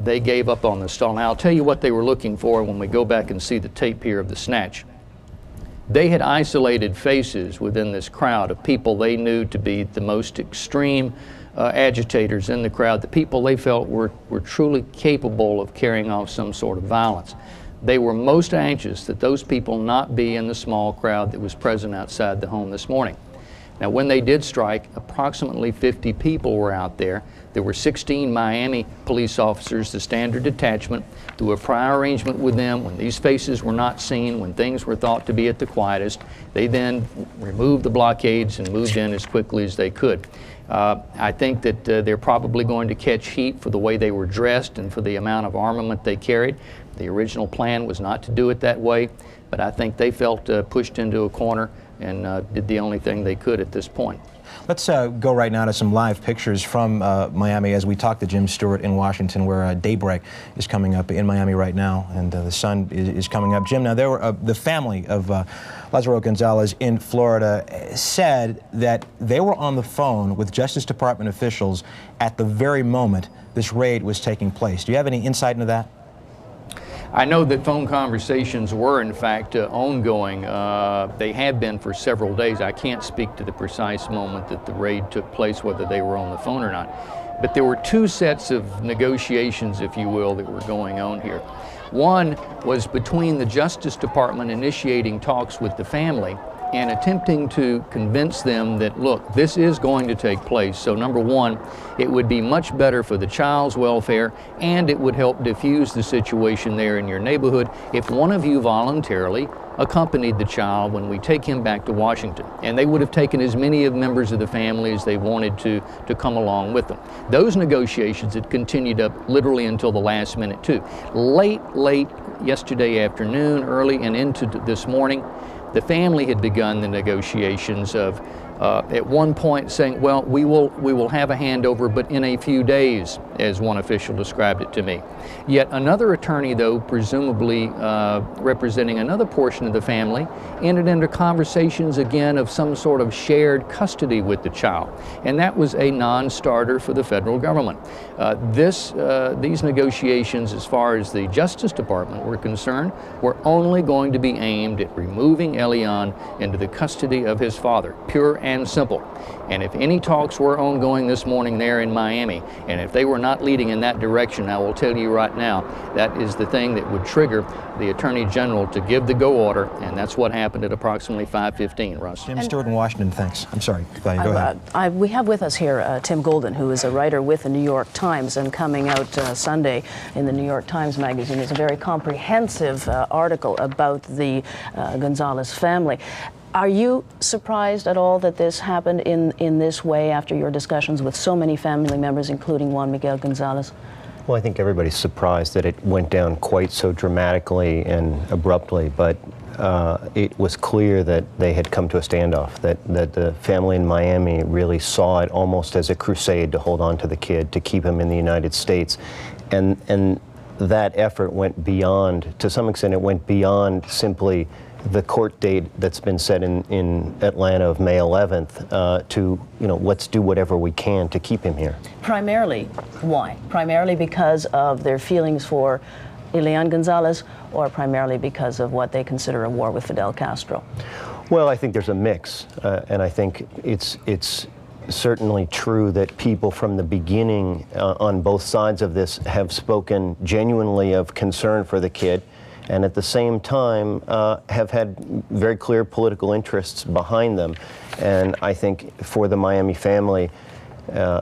they gave up on the stall. Now I'll tell you what they were looking for when we go back and see the tape here of the snatch. They had isolated faces within this crowd of people they knew to be the most extreme agitators in the crowd, the people they felt were truly capable of carrying off some sort of violence. They were most anxious that those people not be in the small crowd that was present outside the home this morning. Now, when they did strike, approximately 50 people were out there. There were 16 Miami police officers, the standard detachment, through a prior arrangement with them. When these faces were not seen, when things were thought to be at the quietest, they then removed the blockades and moved in as quickly as they could. I think that they're probably going to catch heat for the way they were dressed and for the amount of armament they carried. The original plan was not to do it that way, but I think they felt pushed into a corner and did the only thing they could at this point. Let's go right now to some live pictures from Miami as we talk to Jim Stewart in Washington, where daybreak is coming up in Miami right now, and the sun is coming up. Jim, now there were the family of Lázaro González in Florida said that they were on the phone with Justice Department officials at the very moment this raid was taking place. Do you have any insight into that? I know that phone conversations were, in fact, ongoing. They have been for several days. I can't speak to the precise moment that the raid took place, whether they were on the phone or not. But there were two sets of negotiations, if you will, that were going on here. One was between the Justice Department initiating talks with the family and attempting to convince them that, look, this is going to take place. So number one, it would be much better for the child's welfare, and it would help diffuse the situation there in your neighborhood if one of you voluntarily accompanied the child when we take him back to Washington. And they would have taken as many of members of the family as they wanted to come along with them. Those negotiations had continued up literally until the last minute too. Late yesterday afternoon, early and into this morning, the family had begun the negotiations of, at one point saying, well, we will have a handover, but in a few days, as one official described it to me. Yet another attorney, though, presumably representing another portion of the family, entered into conversations again of some sort of shared custody with the child. And that was a non-starter for the federal government. These negotiations, as far as the Justice Department were concerned, were only going to be aimed at removing Elián into the custody of his father, pure and simple. And if any talks were ongoing this morning there in Miami, and if they were not leading in that direction, I will tell you right now, that is the thing that would trigger the Attorney General to give the go order, and that's what happened at approximately 5:15, Russ. Jim Stewart in Washington, thanks. I'm sorry, go ahead. We have with us here Tim Golden, who is a writer with the New York Times, and coming out Sunday in the New York Times Magazine is a very comprehensive article about the González family. Are you surprised at all that this happened in this way after your discussions with so many family members, including Juan Miguel González? Well, I think everybody's surprised that it went down quite so dramatically and abruptly, but it was clear that they had come to a standoff, that the family in Miami really saw it almost as a crusade to hold on to the kid, to keep him in the United States. And that effort went beyond, to some extent, it went beyond simply the court date that's been set in Atlanta of May 11th to, let's do whatever we can to keep him here. Primarily, why? Primarily because of their feelings for Elián González, or primarily because of what they consider a war with Fidel Castro? Well, I think there's a mix, and I think it's certainly true that people from the beginning on both sides of this have spoken genuinely of concern for the kid, and at the same time have had very clear political interests behind them. And I think for the Miami family,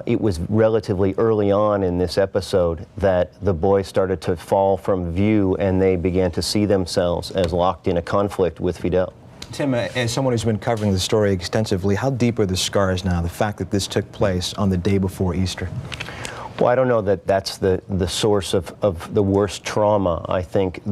it was relatively early on in this episode that the boys started to fall from view, and they began to see themselves as locked in a conflict with Fidel. Tim, as someone who's been covering the story extensively, how deep are the scars now, the fact that this took place on the day before Easter? Well, I don't know that that's the source of the worst trauma. I think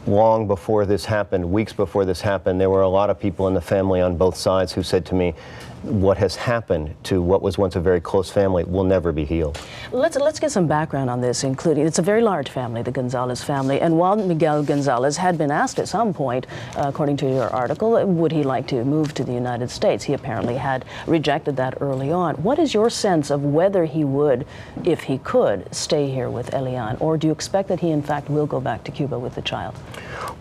long before this happened, weeks before this happened, there were a lot of people in the family on both sides who said to me, what has happened to what was once a very close family will never be healed. Let's get some background on this, including, it's a very large family, the González family, and Juan Miguel González had been asked at some point, according to your article, would he like to move to the United States? He apparently had rejected that early on. What is your sense of whether he would, if he could, stay here with Elián, or do you expect that he in fact will go back to Cuba with the child?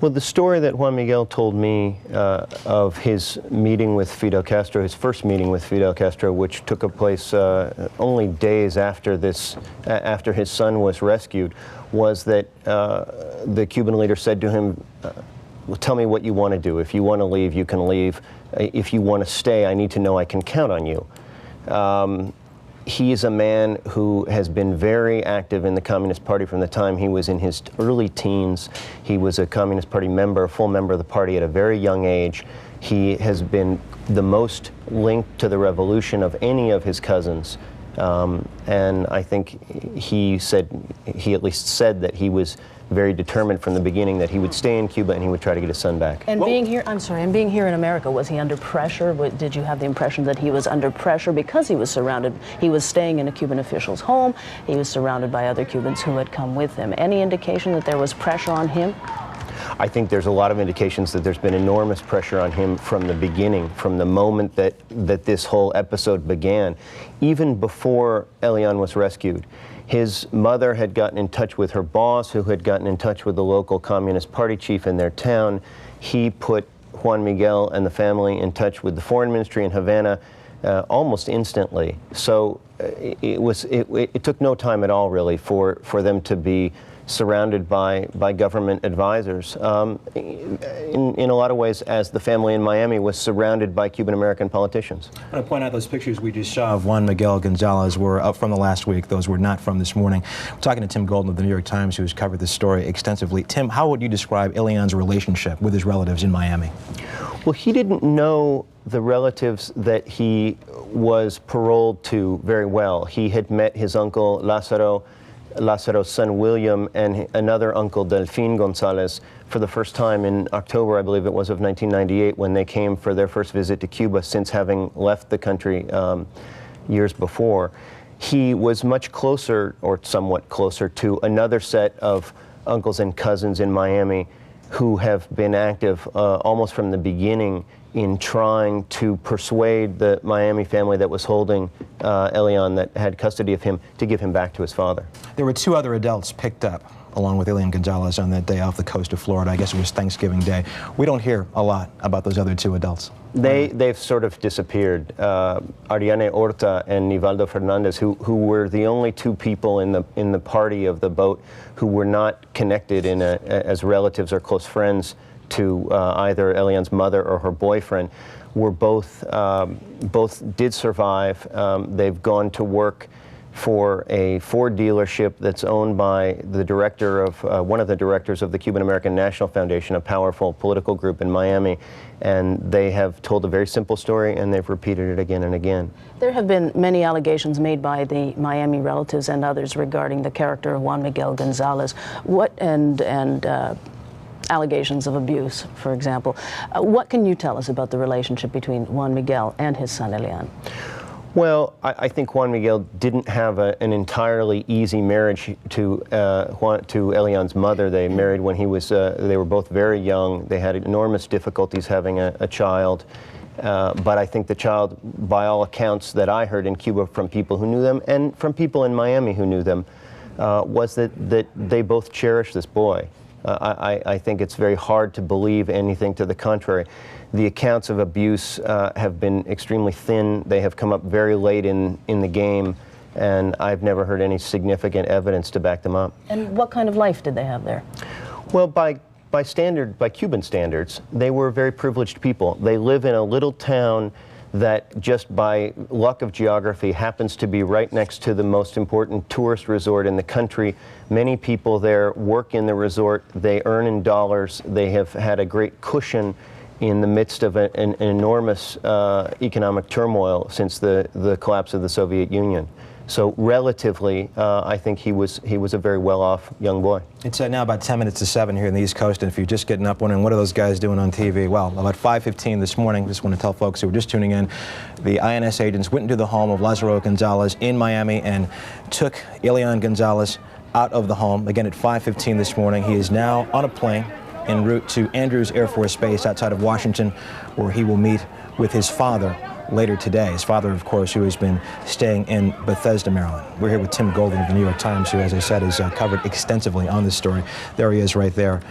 Well, the story that Juan Miguel told me of his meeting with Fidel Castro, his first meeting with Fidel Castro, which took place only days after after his son was rescued, was that the Cuban leader said to him, well, tell me what you want to do. If you want to leave, you can leave. if you want to stay, I need to know I can count on you. He is a man who has been very active in the Communist Party from the time he was in his early teens. He was a Communist Party member, a full member of the party at a very young age. He has been the most linked to the revolution of any of his cousins. And I think he at least said that he was very determined from the beginning that he would stay in Cuba and he would try to get his son back. And being here, and being here in America, was he under pressure? Did you have the impression that he was under pressure because he was surrounded, he was staying in a Cuban official's home, he was surrounded by other Cubans who had come with him? Any indication that there was pressure on him? I think there's a lot of indications that there's been enormous pressure on him from the beginning, from the moment that this whole episode began. Even before Elián was rescued, his mother had gotten in touch with her boss, who had gotten in touch with the local Communist Party chief in their town. He put Juan Miguel and the family in touch with the foreign ministry in Havana almost instantly. So it took no time at all, really, for them to be surrounded by government advisors. In a lot of ways, as the family in Miami was surrounded by Cuban-American politicians. I want to point out those pictures we just saw of Juan Miguel González were up from the last week. Those were not from this morning. We're talking to Tim Golden of the New York Times, who has covered this story extensively. Tim, how would you describe Elián's relationship with his relatives in Miami? Well, he didn't know the relatives that he was paroled to very well. He had met his uncle Lázaro's son William, and another uncle, Delfín González, for the first time in October, I believe it was, of 1998, when they came for their first visit to Cuba since having left the country years before. He was much closer, or somewhat closer, to another set of uncles and cousins in Miami who have been active almost from the beginning in trying to persuade the Miami family that was holding Elián, that had custody of him, to give him back to his father. There were two other adults picked up along with Elián González on that day off the coast of Florida. I guess it was Thanksgiving Day. We don't hear a lot about those other two adults. They've sort of disappeared. Ariane Horta and Nivaldo Fernandez, who were the only two people in the party of the boat who were not connected as relatives or close friends to either Elián's mother or her boyfriend, were both did survive. They've gone to work for a Ford dealership that's owned by the director of one of the directors of the Cuban American National Foundation, a powerful political group in Miami, and they have told a very simple story, and they've repeated it again and again. There have been many allegations made by the Miami relatives and others regarding the character of Juan Miguel González. Allegations of abuse, for example. What can you tell us about the relationship between Juan Miguel and his son Elián? Well, I think Juan Miguel didn't have an entirely easy marriage to Elián's mother. They married when they were both very young. They had enormous difficulties having a child. But I think the child, by all accounts that I heard in Cuba from people who knew them and from people in Miami who knew them, was that they both cherished this boy. I think it's very hard to believe anything to the contrary. The accounts of abuse have been extremely thin. They have come up very late in the game, and I've never heard any significant evidence to back them up. And what kind of life did they have there? Well, by Cuban standards, they were very privileged people. They live in a little town that, just by luck of geography, happens to be right next to the most important tourist resort in the country. Many people there work in the resort. They earn in dollars. They have had a great cushion in the midst of an enormous economic turmoil since the collapse of the Soviet Union. So relatively, I think he was a very well-off young boy. It's now about 10 minutes to 7 here in the East Coast, and if you're just getting up wondering what are those guys doing on TV, well, about 5:15 this morning, just want to tell folks who are just tuning in, the INS agents went into the home of Lázaro González in Miami and took Elián González out of the home. Again, at 5:15 this morning, he is now on a plane en route to Andrews Air Force Base outside of Washington, where he will meet with his father, later today. His father, of course, who has been staying in Bethesda, Maryland. We're here with Tim Golden of the New York Times, who, as I said, has covered extensively on this story. There he is right there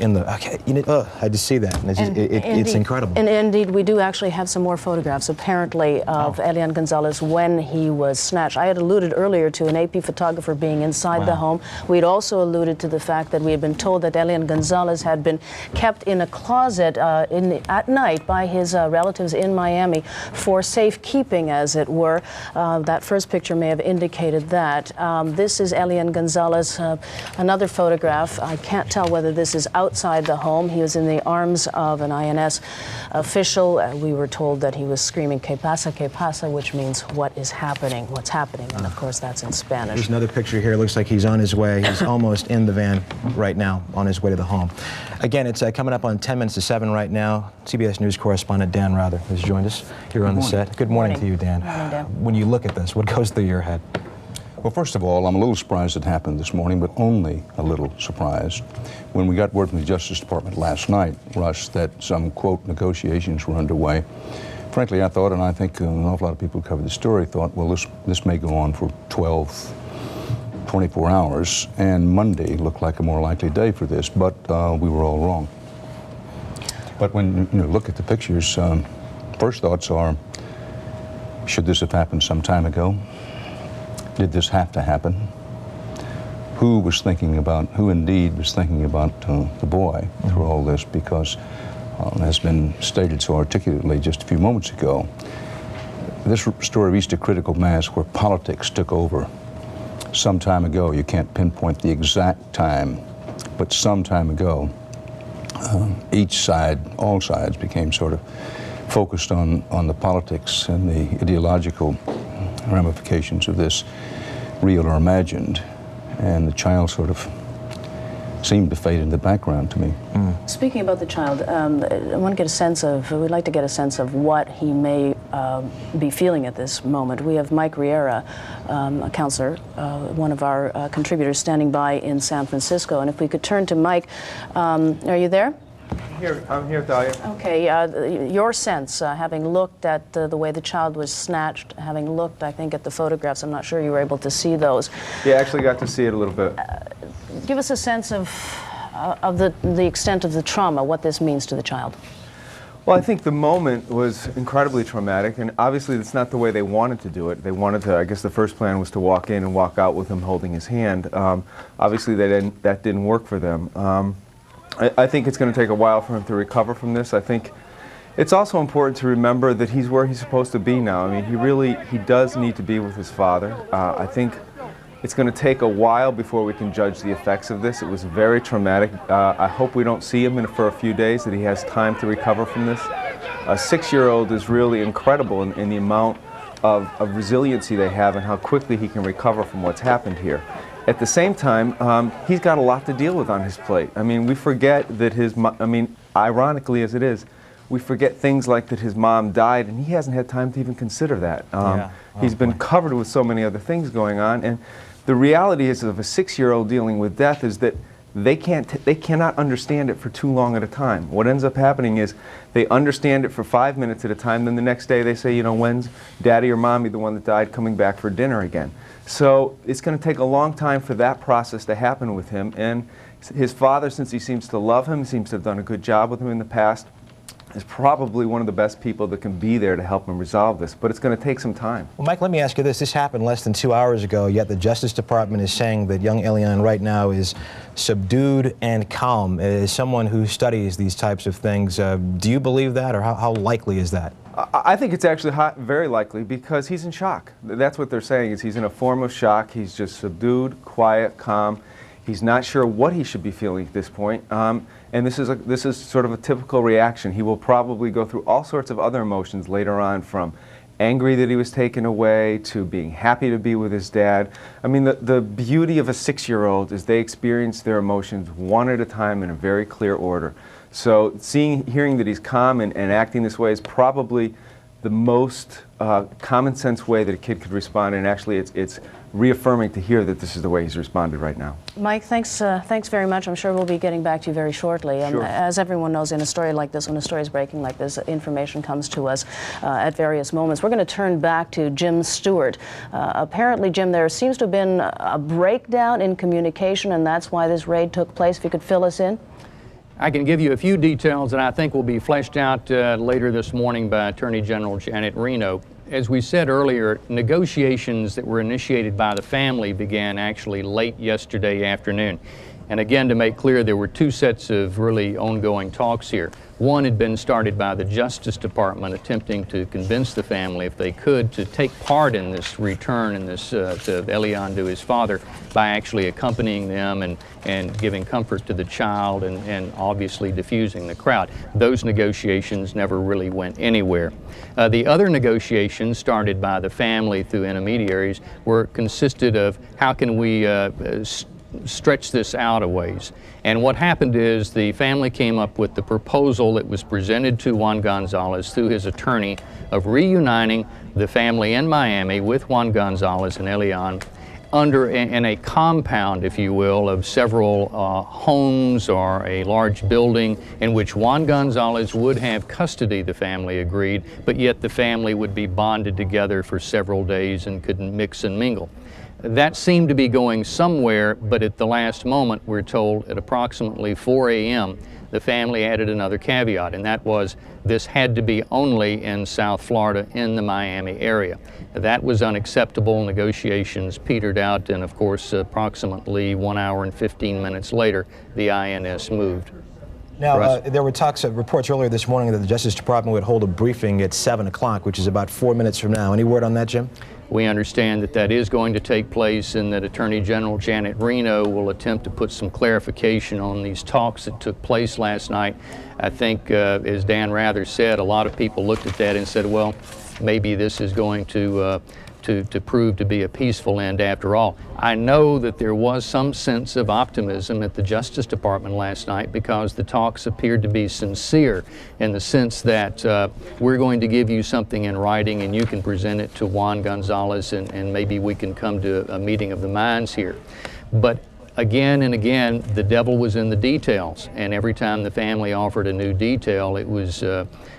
in the, okay, you know, I just see that. And it's incredible. And indeed, we do actually have some more photographs, apparently, of Elián González when he was snatched. I had alluded earlier to an AP photographer being inside the home. We'd also alluded to the fact that we had been told that Elián González had been kept in a closet at night by his relatives in Miami for safekeeping, as it were. That first picture may have indicated that. This is Elián González, another photograph. I can't tell whether this is outside the home. He was in the arms of an INS official. We were told that he was screaming, "Que pasa," which means what is happening, what's happening, and of course that's in Spanish. There's another picture here. Looks like he's on his way. He's almost in the van right now, on his way to the home. Again, it's coming up on 10 minutes to 7 right now. CBS News correspondent Dan Rather has joined us here on the set. Good morning to you, Dan. Good morning, Dan. When you look at this, what goes through your head? Well, first of all, I'm a little surprised it happened this morning, but only a little surprised. When we got word from the Justice Department last night, Russ, that some, quote, negotiations were underway, frankly, I thought, and I think an awful lot of people who covered the story thought, well, this may go on for 12, 24 hours, and Monday looked like a more likely day for this, but we were all wrong. But when you look at the pictures, first thoughts are, should this have happened some time ago? Did this have to happen? Who indeed was thinking about the boy through all this? Because, as been stated so articulately just a few moments ago, this story reached a critical mass where politics took over some time ago. You can't pinpoint the exact time, but some time ago, each side, all sides, became sort of focused on the politics and the ideological ramifications of this, real or imagined, and the child sort of seemed to fade in the background to me. Speaking about the child, I want to get a sense of, we'd like to get a sense of what he may be feeling at this moment. We have Mike Riera, a counselor, one of our contributors, standing by in San Francisco. And if we could turn to Mike, are you there? I'm here, Thalia. Okay, your sense, having looked at the way the child was snatched, having looked, I think, at the photographs, I'm not sure you were able to see those. Yeah, I actually got to see it a little bit. Give us a sense of the extent of the trauma, what this means to the child. Well, I think the moment was incredibly traumatic, and obviously that's not the way they wanted to do it. They wanted to, I guess the first plan was to walk in and walk out with him holding his hand. Obviously that didn't work for them. I think it's going to take a while for him to recover from this. I think it's also important to remember that he's where he's supposed to be now. I mean, he does need to be with his father. I think it's going to take a while before we can judge the effects of this. It was very traumatic. I hope we don't see him for a few days, that he has time to recover from this. A 6-year-old is really incredible in the amount of resiliency they have and how quickly he can recover from what's happened here. At the same time, he's got a lot to deal with on his plate. I mean, we forget that ironically as it is, we forget things like that his mom died, and he hasn't had time to even consider that. He's been covered with so many other things going on, and the reality is of a 6-year-old dealing with death is that they cannot understand it for too long at a time. What ends up happening is they understand it for 5 minutes at a time, then the next day they say, you know, when's Daddy or Mommy, the one that died, coming back for dinner again? So it's going to take a long time for that process to happen with him, and his father, since he seems to love him, seems to have done a good job with him in the past, is probably one of the best people that can be there to help him resolve this, but it's going to take some time. Well, Mike, let me ask you this. This happened less than 2 hours ago, yet the Justice Department is saying that young Elián right now is subdued and calm. As someone who studies these types of things, do you believe that, or how likely is that? I think it's actually very likely, because he's in shock. That's what they're saying, is he's in a form of shock. He's just subdued, quiet, calm. He's not sure what he should be feeling at this point. And this is sort of a typical reaction. He will probably go through all sorts of other emotions later on, from angry that he was taken away to being happy to be with his dad. I mean, the beauty of a 6-year-old is they experience their emotions one at a time in a very clear order. So hearing that he's calm and acting this way is probably the most common sense way that a kid could respond, and actually it's reaffirming to hear that this is the way he's responded right now. Mike, thanks very much. I'm sure we'll be getting back to you very shortly. Sure. As everyone knows, in a story like this, when a story is breaking like this, information comes to us at various moments. We're going to turn back to Jim Stewart. Apparently, Jim, there seems to have been a breakdown in communication, and that's why this raid took place. If you could fill us in. I can give you a few details that I think will be fleshed out later this morning by Attorney General Janet Reno. As we said earlier, negotiations that were initiated by the family began actually late yesterday afternoon. And again, to make clear, there were two sets of really ongoing talks here. One had been started by the Justice Department attempting to convince the family, if they could, to take part in this return in this to Elián to his father by actually accompanying them and giving comfort to the child and obviously diffusing the crowd. Those negotiations never really went anywhere. The other negotiations started by the family through intermediaries consisted of how can we stretch this out a ways. And what happened is the family came up with the proposal that was presented to Juan González through his attorney of reuniting the family in Miami with Juan González and Elián in a compound, if you will, of several homes or a large building in which Juan González would have custody, the family agreed, but yet the family would be bonded together for several days and couldn't mix and mingle. That seemed to be going somewhere, but at the last moment, we're told at approximately 4 a.m., the family added another caveat, and that was this had to be only in South Florida in the Miami area. That was unacceptable. Negotiations petered out, and of course, approximately 1 hour and 15 minutes later, the INS moved. Now, there were reports earlier this morning that the Justice Department would hold a briefing at 7 o'clock, which is about 4 minutes from now. Any word on that, Jim? We understand that that is going to take place and that Attorney General Janet Reno will attempt to put some clarification on these talks that took place last night. I think, as Dan Rather said, a lot of people looked at that and said, well, maybe this is going to prove to be a peaceful end after all. I know that there was some sense of optimism at the Justice Department last night because the talks appeared to be sincere in the sense that we're going to give you something in writing and you can present it to Juan González and maybe we can come to a meeting of the minds here. But again and again, the devil was in the details, and every time the family offered a new detail, it was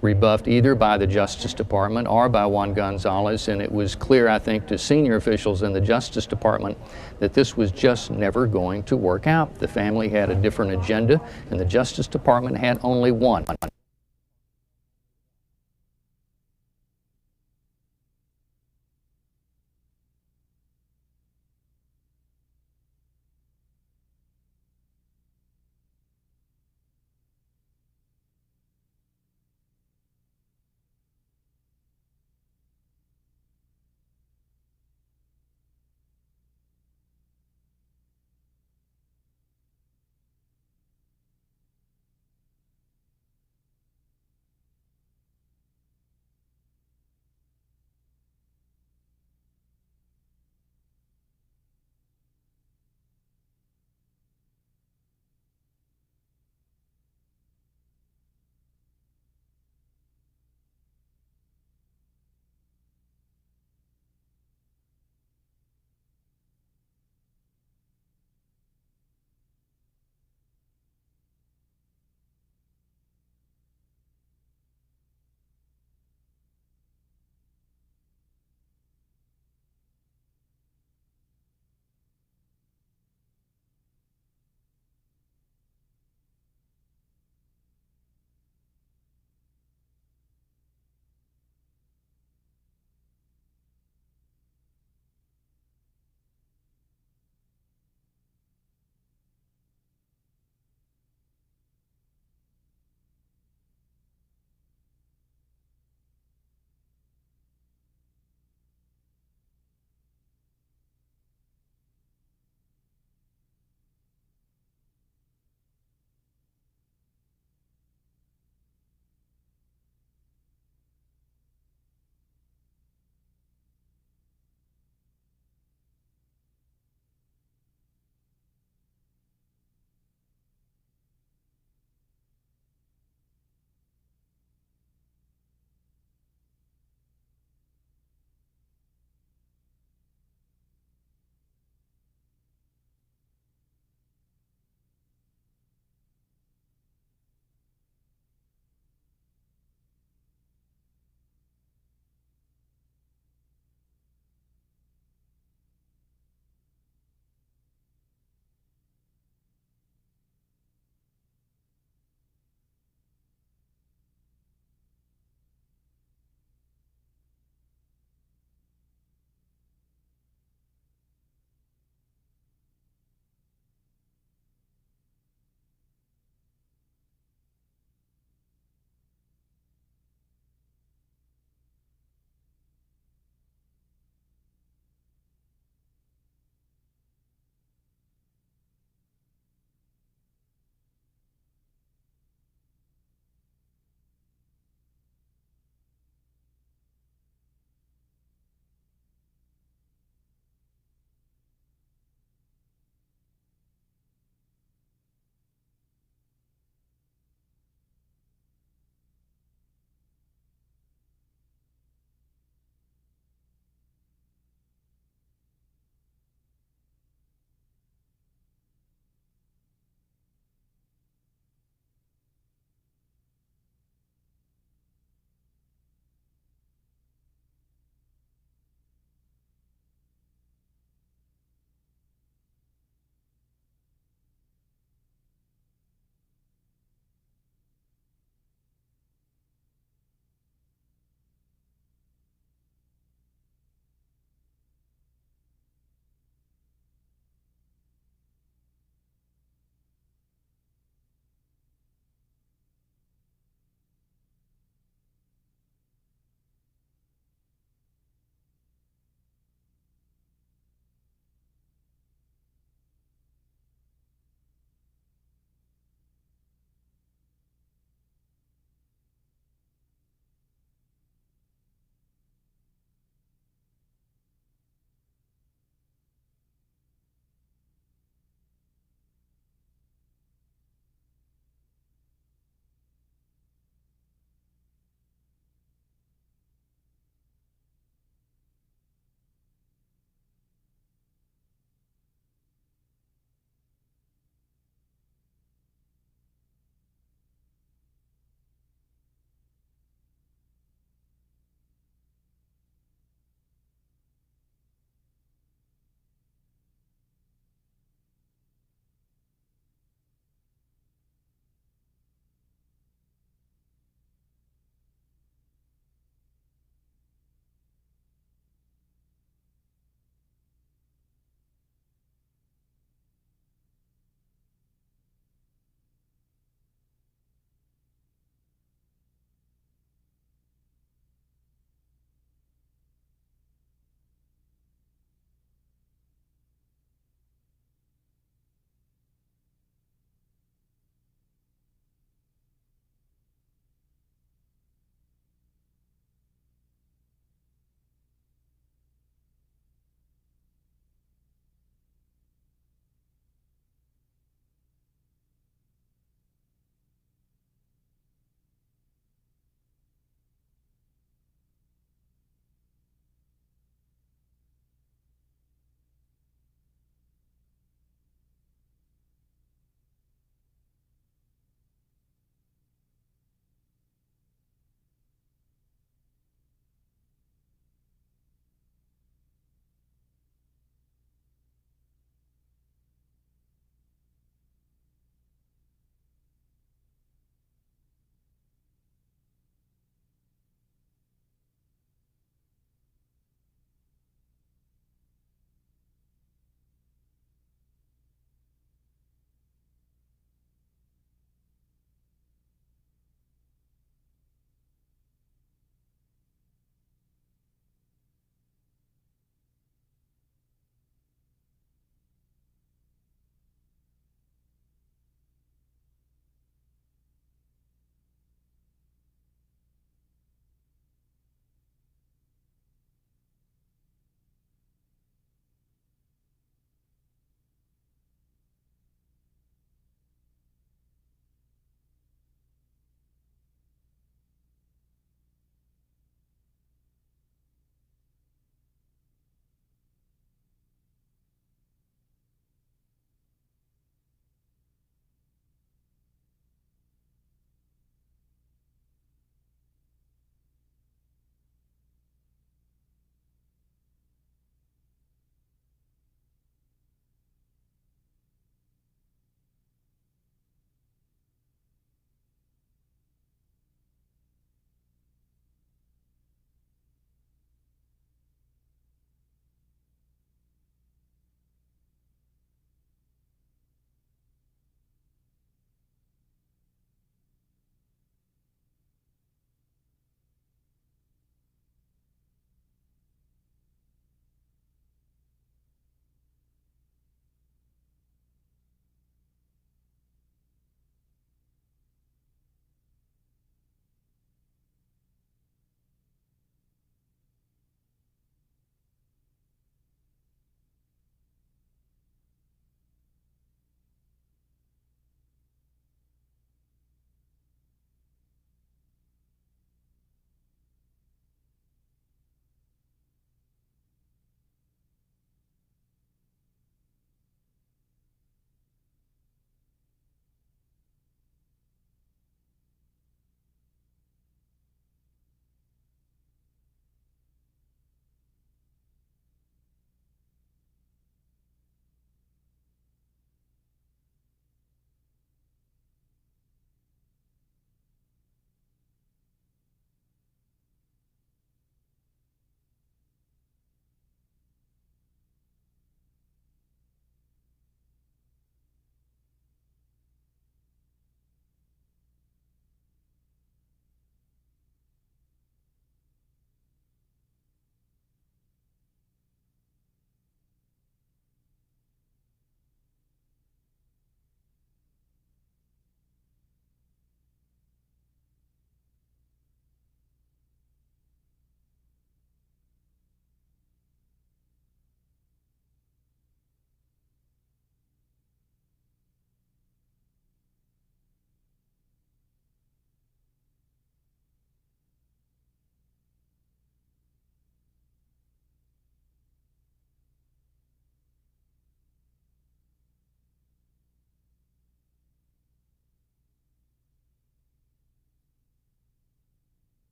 rebuffed either by the Justice Department or by Juan González, and it was clear, I think, to senior officials in the Justice Department that this was just never going to work out. The family had a different agenda, and the Justice Department had only one.